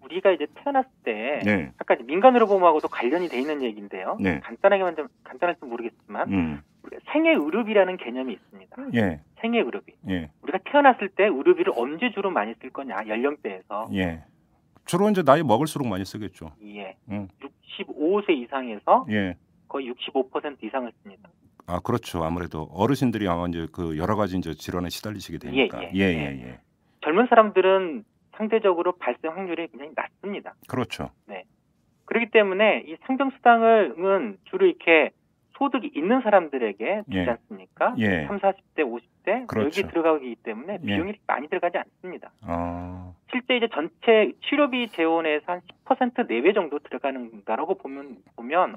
우리가 이제 태어났을 때 네. 아까 민간의료보험하고도 관련이 돼 있는 얘기인데요. 네. 간단할지 모르겠지만 우리가 생애의료비라는 개념이 있습니다. 예. 생애의료비. 예. 우리가 태어났을 때 의료비를 언제 주로 많이 쓸 거냐 연령대에서. 예. 주로 이제 나이 먹을수록 많이 쓰겠죠. 예. 65세 이상에서 예. 거의 65% 이상을 씁니다. 아, 그렇죠. 아무래도 어르신들이 아마 이제 그 여러 가지 이제 질환에 시달리시게 되니까. 예. 젊은 사람들은 상대적으로 발생 확률이 굉장히 낮습니다. 그렇죠. 네. 그렇기 때문에 이 상병수당은 주로 이렇게 소득이 있는 사람들에게 주지 않습니까? 30, 40대, 50대 그렇죠. 여기 들어가기 때문에 비용이 많이 들어가지 않습니다. 실제 이제 전체 치료비 재원에서 한 10% 내외 정도 들어가는가라고 보면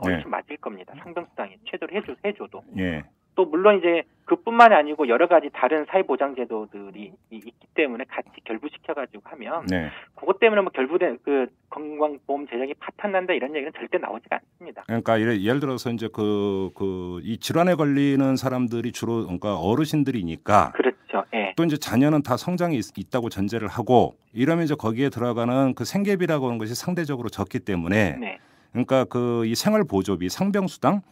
어느 좀 맞을 겁니다. 상병수당이 최대로 해줘도. 또 물론 이제 그뿐만이 아니고 여러 가지 다른 사회보장제도들이 있기 때문에 같이 결부시켜가지고 하면 그것 때문에 뭐 결부된 그 건강보험 제작이 파탄난다 이런 얘기는 절대 나오지가 않습니다. 그러니까 예를 들어서 이제 이 질환에 걸리는 사람들이 주로 그러니까 어르신들이니까 그렇죠. 예. 또 이제 자녀는 다 성장이 있다고 전제를 하고 이러면 이제 거기에 들어가는 그 생계비라고 하는 것이 상대적으로 적기 때문에 그러니까 이 생활보조비 상병수당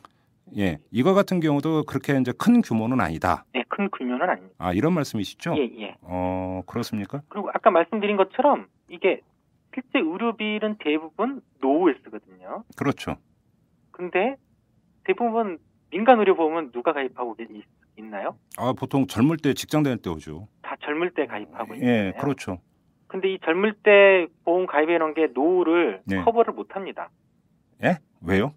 이거 같은 경우도 그렇게 이제 큰 규모는 아니다. 네, 큰 규모는 아닙니다. 아, 이런 말씀이시죠? 예. 그렇습니까? 그리고 아까 말씀드린 것처럼 이게 실제 의료비는 대부분 노후에 쓰거든요. 그렇죠. 근데 대부분 민간 의료보험은 누가 가입하고 있나요? 보통 젊을 때 직장 다닐 때 오죠. 다 젊을 때 가입하고 있어요. 예, 그렇죠. 근데 이 젊을 때 보험 가입해 놓은 게 노후를 커버를 못 합니다. 예? 왜요?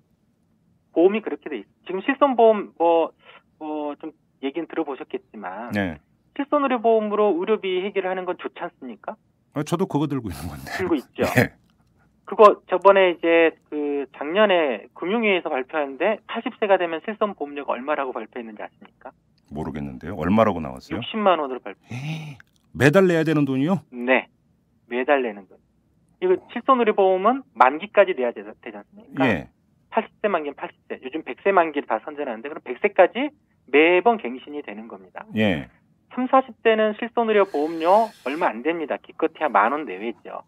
보험이 그렇게 돼 있어요. 지금 실손보험 좀 얘기는 들어보셨겠지만 실손의료보험으로 의료비 해결을 하는 건 좋지 않습니까? 저도 그거 들고 있는 건데. 들고 있죠. 그거 저번에 이제 작년에 금융위에서 발표하는데 80세가 되면 실손보험료가 얼마라고 발표했는지 아십니까? 모르겠는데요. 얼마라고 나왔어요? 60만 원으로 발표. 매달 내야 되는 돈이요? 네. 매달 내는 돈. 이거 실손의료보험은 만기까지 내야 되지 않습니까? 80세 만기는 80세. 요즘 100세 만기를 다 선전하는데 그럼 100세까지 매번 갱신이 되는 겁니다. 30, 40대는 실손의료보험료 얼마 안 됩니다. 기껏해야 10,000원 내외죠.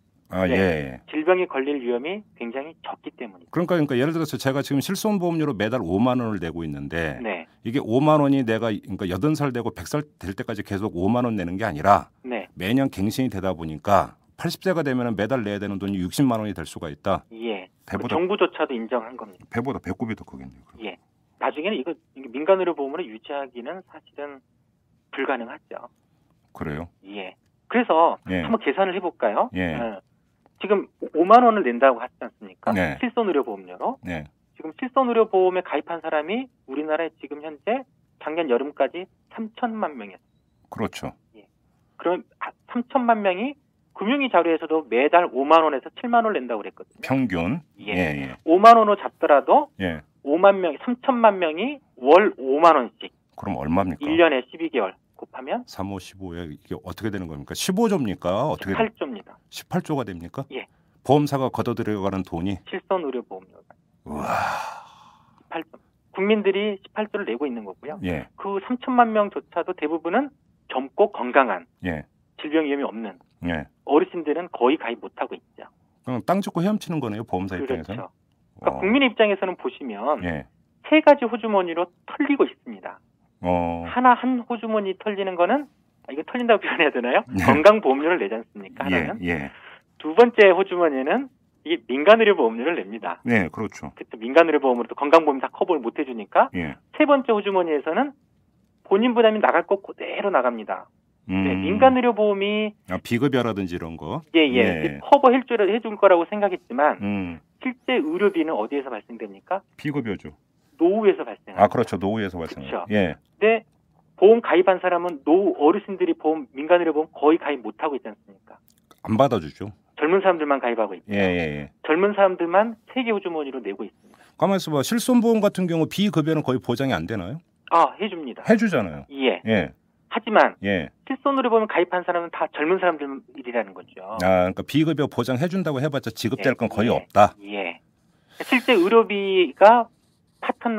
질병이 걸릴 위험이 굉장히 적기 때문이죠. 그러니까 예를 들어서 제가 지금 실손보험료로 매달 5만 원을 내고 있는데 이게 5만 원이 내가 그러니까 80살 되고 100살 될 때까지 계속 5만 원 내는 게 아니라 매년 갱신이 되다 보니까 80세가 되면 매달 내야 되는 돈이 60만 원이 될 수가 있다. 배보다, 정부조차도 인정한 겁니다. 배보다 배꼽이 더 크겠네요. 나중에는 이거 민간의료보험으로 유지하기는 사실은 불가능하죠. 그래요? 그래서 한번 계산을 해볼까요? 지금 5만 원을 낸다고 하지 않습니까? 실손의료보험료로. 지금 실손의료보험에 가입한 사람이 우리나라에 지금 현재 작년 여름까지 3천만 명이었어요. 그렇죠. 그럼 3천만 명이 금융위 자료에서도 매달 5만 원에서 7만 원을 낸다고 그랬거든요. 평균. 5만 원으로 잡더라도 5만 명, 3천만 명이 월 5만 원씩. 그럼 얼마입니까? 1년에 12개월 곱하면 3, 5, 15에 이게 어떻게 되는 겁니까? 15조입니까? 어떻게 18조입니다. 18조가 됩니까? 보험사가 걷어들여가는 돈이 실손의료보험료가. 우와. 18조. 국민들이 18조를 내고 있는 거고요. 그 3천만 명조차도 대부분은 젊고 건강한 질병 위험이 없는 어르신들은 거의 가입 못하고 있죠. 그럼 땅 짚고 헤엄치는 거네요. 보험사 입장에서는. 그렇죠. 그러니까 국민 입장에서는 보시면 세 가지 호주머니로 털리고 있습니다. 한 호주머니 털리는 거는 이거 털린다고 표현해야 되나요? 건강보험료를 내지 않습니까? 하나는. 두 번째 호주머니는 이게 민간의료보험료를 냅니다. 그렇죠. 그때 민간의료보험으로도 건강보험 다 커버를 못 해주니까 세 번째 호주머니에서는 본인 부담이 나갈 것 그대로 나갑니다. 민간의료보험이 비급여라든지 이런 거 커버 해줄 거라고 생각했지만 실제 의료비는 어디에서 발생됩니까? 비급여죠. 노후에서 발생합니다. 그렇죠. 노후에서 발생해요. 그렇죠. 근데 보험 가입한 사람은 노후 어르신들이 민간의료보험 거의 가입 못하고 있지 않습니까? 안 받아주죠. 젊은 사람들만 가입하고 있고 젊은 사람들만 세개 호주머니로 내고 있습니다. 가만히 있어봐. 실손보험 같은 경우 비급여는 거의 보장이 안 되나요? 해줍니다. 해주잖아요. 하지만 실손의료보험 가입한 사람은 다 젊은 사람들이라는 거죠. 그러니까 비급여 보장해준다고 해봤자 지급될 건 거의 없다. 실제 의료비가 파탄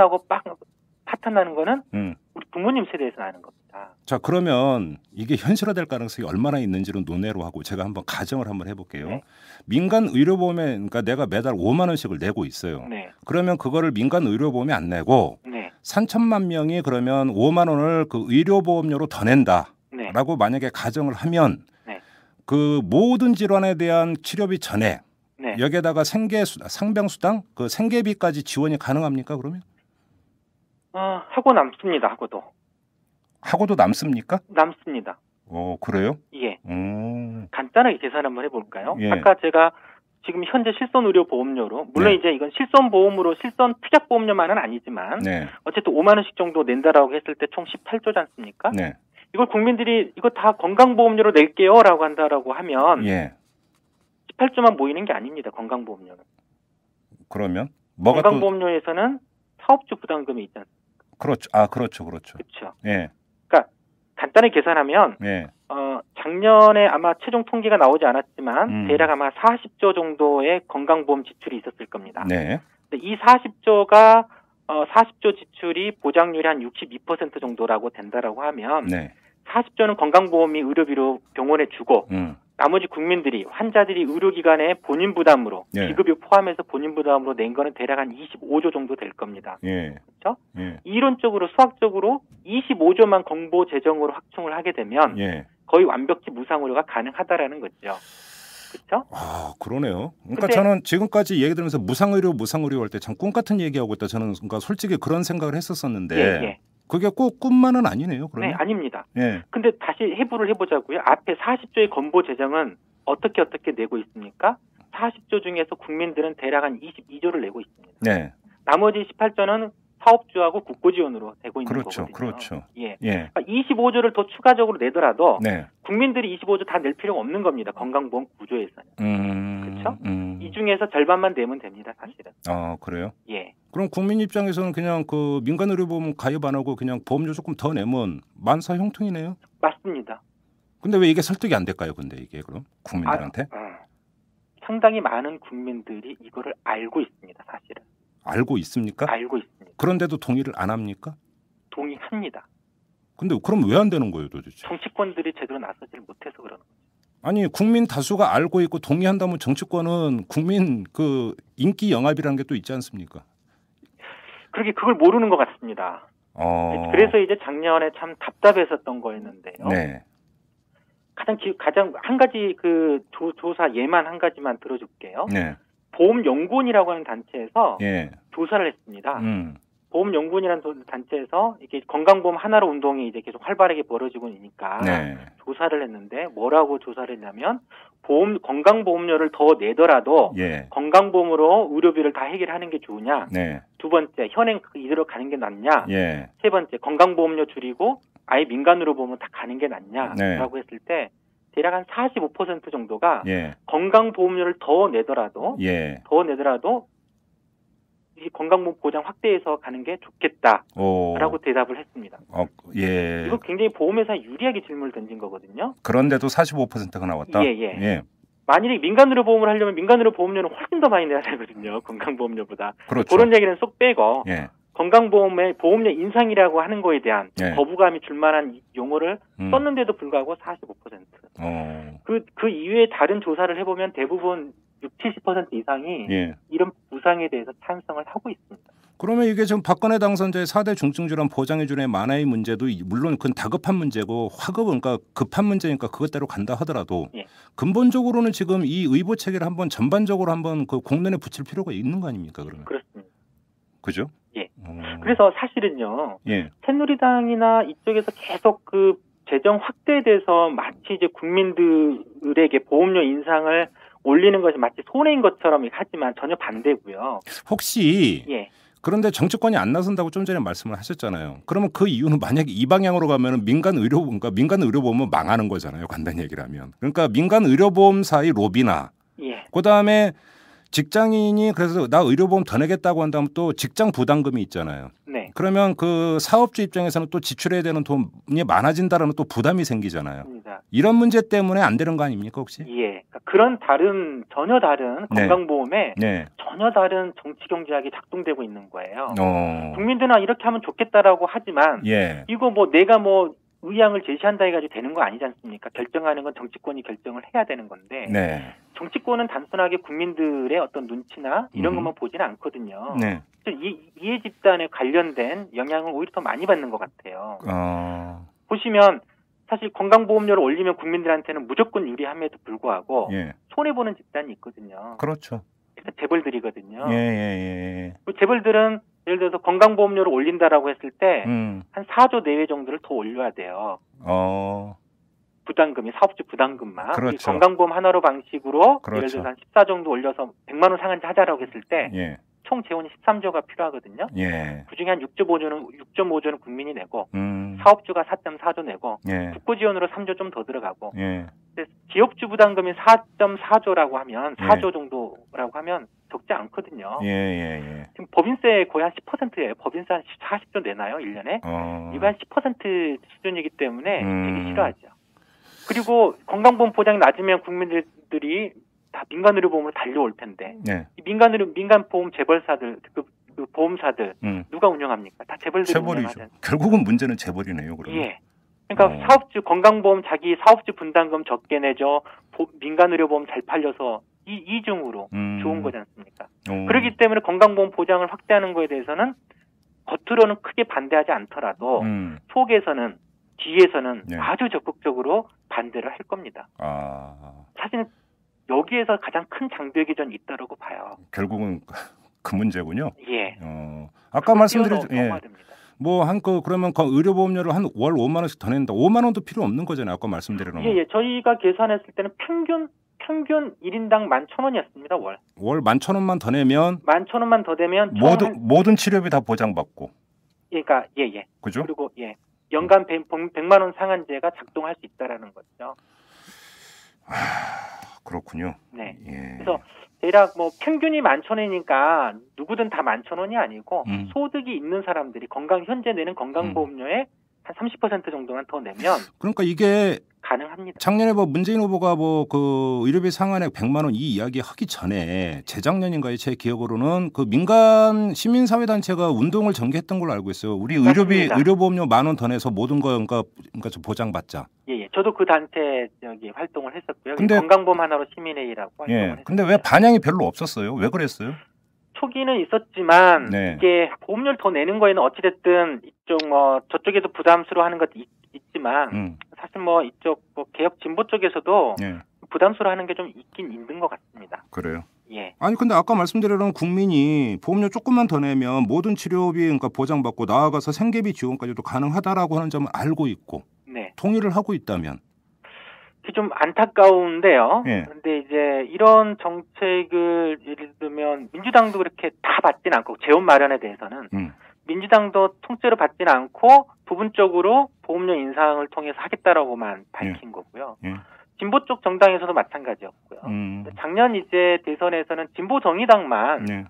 나는 거는 우리 부모님 세대에서 나는 겁니다. 자, 그러면 이게 현실화될 가능성이 얼마나 있는지는 논외로 하고 제가 한번 가정을 한번 해볼게요. 네. 민간 의료보험에 그러니까 내가 매달 5만 원씩을 내고 있어요. 네. 그러면 그거를 민간 의료보험에 안 내고 네. 3천만 명이 그러면 5만 원을 그 의료보험료로 더 낸다라고 네. 만약에 가정을 하면 네. 그 모든 질환에 대한 치료비 전액 네. 여기에다가 상병수당 그 생계비까지 지원이 가능합니까 그러면? 하고 남습니다. 하고도 남습니까? 남습니다. 그래요? 예. 간단하게 계산 한번 해볼까요? 예. 아까 제가 지금 현재 실손의료보험료로 물론 네. 이제 이건 실손보험으로 실손특약보험료만은 아니지만 네. 어쨌든 5만 원씩 정도 낸다라고 했을 때 총 18조지 않습니까? 네. 이걸 국민들이 이거 다 건강보험료로 낼게요라고 한다라고 하면 예. 18조만 모이는 게 아닙니다. 건강보험료는. 그러면 건강보험료에서는 사업주 부담금이 있지 않습니까? 그렇죠. 그렇죠. 예. 그러니까 간단히 계산하면 예. 작년에 아마 최종 통계가 나오지 않았지만 대략 아마 40조 정도의 건강보험 지출이 있었을 겁니다. 네. 근데 이 40조가 40조 지출이 보장률이 한 62% 정도라고 된다라고 하면 네. 40조는 건강보험이 의료비로 병원에 주고 나머지 국민들이 환자들이 의료기관에 본인 부담으로 예. 기급이 포함해서 본인 부담으로 낸 거는 대략 한 25조 정도 될 겁니다. 예. 그렇죠? 예. 이론적으로 수학적으로 25조만 공보 재정으로 확충을 하게 되면 예. 거의 완벽히 무상의료가 가능하다라는 거죠. 그렇죠? 그러네요. 그러니까 저는 지금까지 얘기 들으면서 무상의료 할 때 참 꿈 같은 얘기하고 있다. 저는 그러니까 솔직히 그런 생각을 했었었는데 예. 그게 꼭 꿈만은 아니네요. 그러면? 네, 아닙니다. 예. 근데 다시 해부를 해보자고요. 앞에 40조의 건보 재정은 어떻게 내고 있습니까? 40조 중에서 국민들은 대략 한 22조를 내고 있습니다. 네. 나머지 18조는 사업주하고 국고 지원으로 되고 있는 거거든요. 그렇죠. 예. 그러니까 25조를 더 추가적으로 내더라도 네. 국민들이 25조 다 낼 필요가 없는 겁니다. 건강보험 구조에서는. 그렇죠? 이 중에서 절반만 내면 됩니다. 사실은. 그래요? 예. 그럼 국민 입장에서는 그냥 그 민간의료보험 가입 안 하고 그냥 보험료 조금 더 내면 만사 형통이네요? 맞습니다. 근데 왜 이게 설득이 안 될까요? 근데 이게 그럼 국민들한테? 상당히 많은 국민들이 이거를 알고 있습니다. 사실은. 알고 있습니까? 알고 있습니다. 그런데도 동의를 안 합니까? 동의합니다. 근데 그럼 왜 안 되는 거예요, 도대체? 정치권들이 제대로 나서질 못해서 그러는 거죠. 아니, 국민 다수가 알고 있고 동의한다면 정치권은 국민 그 인기 영합이라는 게 또 있지 않습니까? 그걸 모르는 것 같습니다. 그래서 이제 작년에 참 답답했었던 거였는데요. 네. 가장 한 가지 그 조사 예만 한 가지만 들어줄게요. 네. 보험연구원이라고 하는 단체에서 예. 조사를 했습니다. 보험연구원이라는 단체에서 이게 건강보험 하나로 운동이 이제 계속 활발하게 벌어지고 있으니까 네. 조사를 했는데 뭐라고 조사를 했냐면 건강보험료를 더 내더라도 예. 건강보험으로 의료비를 다 해결하는 게 좋으냐. 네. 두 번째 현행 이대로 가는 게 낫냐. 예. 세 번째 건강보험료 줄이고 아예 민간으로 보면 다 가는 게 낫냐라고 네. 했을 때 대략 한 45% 정도가 예. 건강보험료를 더 내더라도 이 건강보험 보장 확대해서 가는 게 좋겠다라고 대답을 했습니다. 예. 이거 굉장히 보험회사에 유리하게 질문을 던진 거거든요. 그런데도 45%가 나왔다? 예. 만일에 민간으로 보험을 하려면 민간으로 보험료는 훨씬 더 많이 내야 되거든요. 건강보험료보다. 그렇죠. 그런 얘기는 쏙 빼고 예. 건강보험의 보험료 인상이라고 하는 거에 대한 거부감이 줄 만한 용어를 썼는데도 불구하고 45%. 그 이외에 다른 조사를 해보면 대부분 60-70% 이상이 이런 부상에 대해서 찬성을 하고 있습니다. 그러면 이게 지금 박근혜 당선자의 4대 중증질환 보장해주는 만화의 문제도 물론 그건 다급한 문제고 화급은 그러니까 급한 문제니까 그것대로 간다 하더라도 근본적으로는 지금 이 의보 체계를 한번 전반적으로 한번 그 공론에 붙일 필요가 있는 거 아닙니까? 그러면 그렇습니다. 그죠? 예. 그래서 사실은요. 새누리당이나 이쪽에서 계속 그 재정 확대에 대해서 마치 이제 국민들에게 보험료 인상을 올리는 것이 마치 손해인 것처럼 하지만 전혀 반대고요. 혹시 그런데 정치권이 안 나선다고 좀 전에 말씀을 하셨잖아요. 그러면 그 이유는 만약에 이 방향으로 가면 민간 의료보험은 망하는 거잖아요. 간단히 얘기를 하면. 그러니까 민간 의료보험사의 로비나 그다음에 직장인이 그래서 나 의료보험 더 내겠다고 한다면 또 직장 부담금이 있잖아요. 네. 그러면 그 사업주 입장에서는 또 지출해야 되는 돈이 많아진다라는 또 부담이 생기잖아요. 이런 문제 때문에 안 되는 거 아닙니까 혹시? 예. 그런 전혀 다른 건강보험에 네. 전혀 다른 정치경제학이 작동되고 있는 거예요. 국민들은 이렇게 하면 좋겠다라고 하지만 이거 뭐 내가 뭐 의향을 제시한다 해가지고 되는 거 아니지 않습니까? 결정하는 건 정치권이 결정을 해야 되는 건데 정치권은 단순하게 국민들의 어떤 눈치나 이런 것만 보지는 않거든요. 이해 집단에 관련된 영향을 오히려 더 많이 받는 것 같아요. 보시면 사실 건강보험료를 올리면 국민들한테는 무조건 유리함에도 불구하고 손해보는 집단이 있거든요. 그렇죠. 그러니까 재벌들이거든요. 그 재벌들은 예를 들어서 건강보험료를 올린다라고 했을 때 한 4조 내외 정도를 더 올려야 돼요. 부담금이 사업주 부담금만. 그렇죠. 건강보험 하나로 방식으로 예를 들어서 한 14 정도 올려서 100만 원 상한제 하자라고 했을 때 총 재원이 13조가 필요하거든요. 그중에 한 6.5조는 국민이 내고 사업주가 4.4조 내고 국고 지원으로 3조 좀 더 들어가고 기업주 부담금이 4.4조라고 하면 4조 정도라고 하면 적지 않거든요. 지금 법인세 거의 한 10%예요. 법인세 한 40조 내나요? 1년에? 이거 한 10% 수준이기 때문에 되게 싫어하죠. 그리고 건강보험 보장이 낮으면 국민들이 다 민간의료보험으로 달려올 텐데 이 민간보험 재벌사들 그 보험사들 누가 운영합니까? 다 재벌들이 운영하잖아요. 결국은 문제는 재벌이네요. 그러면. 그러니까 사업주 건강보험 자기 사업주 분담금 적게 내죠. 민간의료보험 잘 팔려서 이중으로 좋은 거지 않습니까? 그렇기 때문에 건강보험 보장을 확대하는 거에 대해서는 겉으로는 크게 반대하지 않더라도 속에서는 뒤에서는 아주 적극적으로 반대를 할 겁니다. 사실은 여기에서 가장 큰 장벽이 전 있다라고 봐요. 결국은 그 문제군요. 아까 말씀드렸죠. 뭐 그러면 의료보험료를 한 월 5만 원씩 더 낸다. 5만 원도 필요 없는 거잖아요. 아까 말씀드린 거. 저희가 계산했을 때는 평균 1인당 11,000원이었습니다. 월 11,000원만 더 내면 11,000원만 더 되면 모든 치료비 다 보장받고. 그러니까 그죠? 그리고 연간 100만 원 상한제가 작동할 수 있다라는 거죠. 그렇군요. 그래서 대략 뭐 평균이 11,000원이니까 누구든 다 11,000원이 아니고 소득이 있는 사람들이 현재 내는 건강보험료의 한 30% 정도만 더 내면 그러니까 이게 가능합니다. 작년에 문재인 후보가 그 의료비 상한액 100만 원 이 이야기 하기 전에 재작년인가요? 제 기억으로는 그 민간 시민사회단체가 운동을 전개했던 걸로 알고 있어요. 우리 의료보험료 10,000원 더 내서 모든 거 그러니까 좀 보장받자. 저도 그 단체 활동을 했었고요. 근데 건강보험 하나로 시민회의라고 활동을 했어요. 근데 왜 반향이 별로 없었어요? 왜 그랬어요? 초기는 있었지만 이게 보험료를 더 내는 거에는 어찌됐든 이쪽 저쪽에서 부담스러워하는 것도 있지만 사실 이쪽 개혁 진보 쪽에서도 부담스러워하는 게 좀 있긴 있는 것 같습니다. 그래요? 아니 근데 아까 말씀드린 국민이 보험료 조금만 더 내면 모든 치료비 그러니까 보장받고 나아가서 생계비 지원까지도 가능하다라고 하는 점을 알고 있고 통일을 하고 있다면 좀 안타까운데요. 그런데 이제 이런 정책을 예를 들면 민주당도 그렇게 다 받지는 않고 재원 마련에 대해서는 민주당도 통째로 받지는 않고 부분적으로 보험료 인상을 통해서 하겠다라고만 밝힌 거고요. 진보 쪽 정당에서도 마찬가지였고요. 작년 이제 대선에서는 진보 정의당만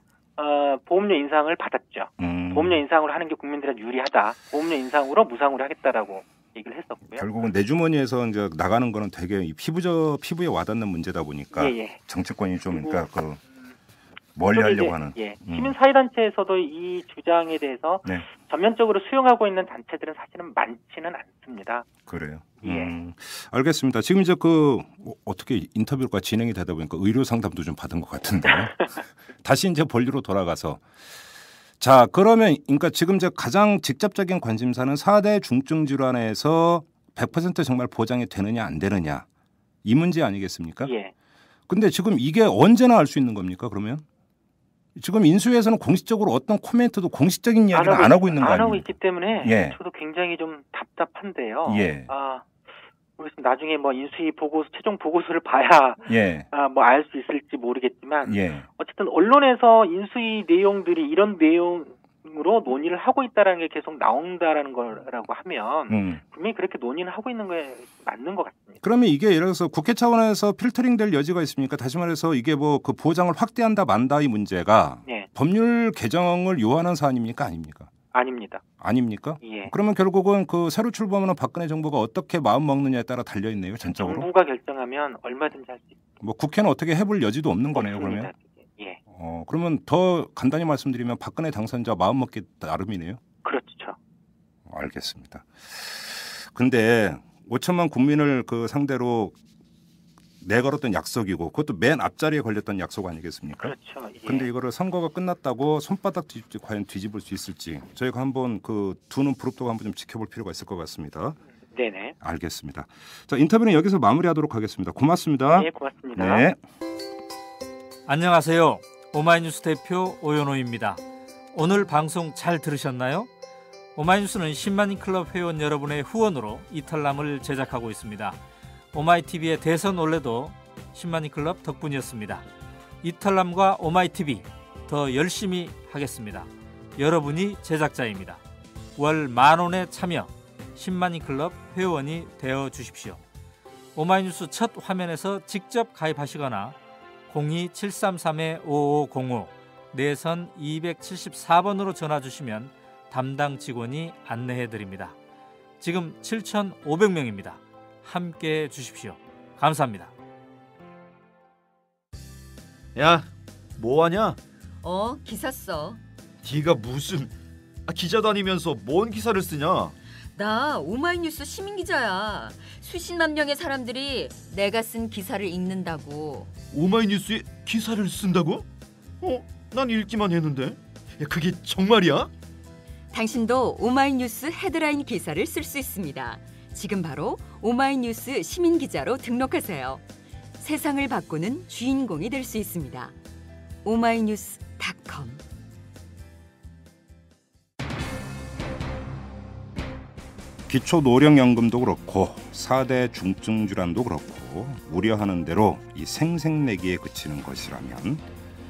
보험료 인상을 받았죠. 보험료 인상으로 하는 게 국민들한테 유리하다. 보험료 인상으로 무상으로 하겠다라고 얘기를 했었고요. 결국은 내 주머니에서 이제 나가는 거는 되게 피부에 와닿는 문제다 보니까 정치권이 좀 그러니까 멀리 하려고 하는. 시민사회단체에서도 이 주장에 대해서 전면적으로 수용하고 있는 단체들은 사실은 많지는 않습니다. 그래요. 알겠습니다. 지금 이제 어떻게 인터뷰가 진행이 되다 보니까 의료 상담도 좀 받은 것 같은데 다시 이제 본류로 돌아가서 자 그러면 그러니까 지금 이제 가장 직접적인 관심사는 4대 중증 질환에서 100% 정말 보장이 되느냐 안 되느냐 이 문제 아니겠습니까? 근데 지금 이게 언제나 알 수 있는 겁니까? 그러면? 지금 인수위에서는 공식적으로 어떤 코멘트도 공식적인 이야기를 안 하고 있는 거 아니에요? 안 하고 있기 때문에 저도 굉장히 좀 답답한데요. 모르겠습니다. 나중에 인수위 최종 보고서를 봐야 알 수 있을지 모르겠지만 어쨌든 언론에서 인수위 내용들이 이런 내용으로 논의를 하고 있다라는 게 계속 나온다라는 거라고 하면 분명히 그렇게 논의는 하고 있는 거에 맞는 것 같습니다. 그러면 이게 예를 들어서 국회 차원에서 필터링 될 여지가 있습니까? 다시 말해서 이게 그 보장을 확대한다 만다 이 문제가 법률 개정을 요하는 사안입니까? 아닙니까? 아닙니다. 아닙니까? 그러면 결국은 새로 출범하는 박근혜 정부가 어떻게 마음 먹느냐에 따라 달려 있네요, 전적으로. 정부가 결정하면 얼마든지 할 수 있습니다. 뭐 국회는 어떻게 해볼 여지도 없는 거네요. 없습니다. 그러면. 예. 그러면 더 간단히 말씀드리면 박근혜 당선자 마음먹기 나름이네요. 그렇죠. 알겠습니다. 근데 5천만 국민을 그 상대로 내걸었던 약속이고 그것도 맨 앞자리에 걸렸던 약속 아니겠습니까? 그렇죠. 예. 근데 이거를 선거가 끝났다고 손바닥 뒤집지 과연 뒤집을 수 있을지 저희가 한번 그 두 눈 부릅뜨고 한번 좀 지켜볼 필요가 있을 것 같습니다. 네네. 알겠습니다. 자, 인터뷰는 여기서 마무리하도록 하겠습니다. 고맙습니다. 네, 고맙습니다. 네. 안녕하세요. 오마이뉴스 대표 오연호입니다. 오늘 방송 잘 들으셨나요? 오마이뉴스는 10만인 클럽 회원 여러분의 후원으로 이탈남을 제작하고 있습니다. 오마이TV의 대선 올레도 10만인 클럽 덕분이었습니다. 이탈남과 오마이TV 더 열심히 하겠습니다. 여러분이 제작자입니다. 월 10,000원에 참여 10만인 클럽 회원이 되어 주십시오. 오마이뉴스 첫 화면에서 직접 가입하시거나 02-733-5505 내선 274번으로 전화 주시면 담당 직원이 안내해드립니다. 지금 7,500명입니다. 함께해 주십시오. 감사합니다. 야, 뭐하냐? 기사 써. 네가 무슨 기자도 아니면서 뭔 기사를 쓰냐? 나 오마이뉴스 시민기자야. 수십만 명의 사람들이 내가 쓴 기사를 읽는다고. 오마이뉴스에 기사를 쓴다고? 난 읽기만 했는데. 야, 그게 정말이야? 당신도 오마이뉴스 헤드라인 기사를 쓸 수 있습니다. 지금 바로 오마이뉴스 시민기자로 등록하세요. 세상을 바꾸는 주인공이 될 수 있습니다. oma이뉴스.com 기초노령연금도 그렇고 4대 중증질환도 그렇고 우려하는 대로 이 생색내기에 그치는 것이라면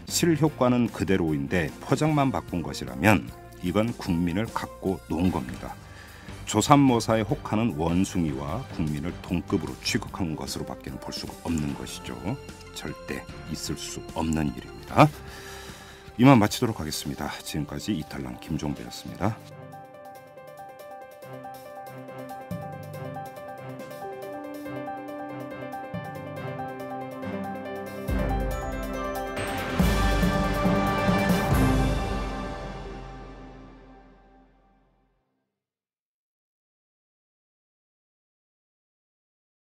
실효과는 그대로인데 포장만 바꾼 것이라면 이건 국민을 갖고 논 겁니다. 조삼모사에 혹하는 원숭이와 국민을 동급으로 취급한 것으로밖에 볼 수가 없는 것이죠. 절대 있을 수 없는 일입니다. 이만 마치도록 하겠습니다. 지금까지 이탈남 김종배였습니다.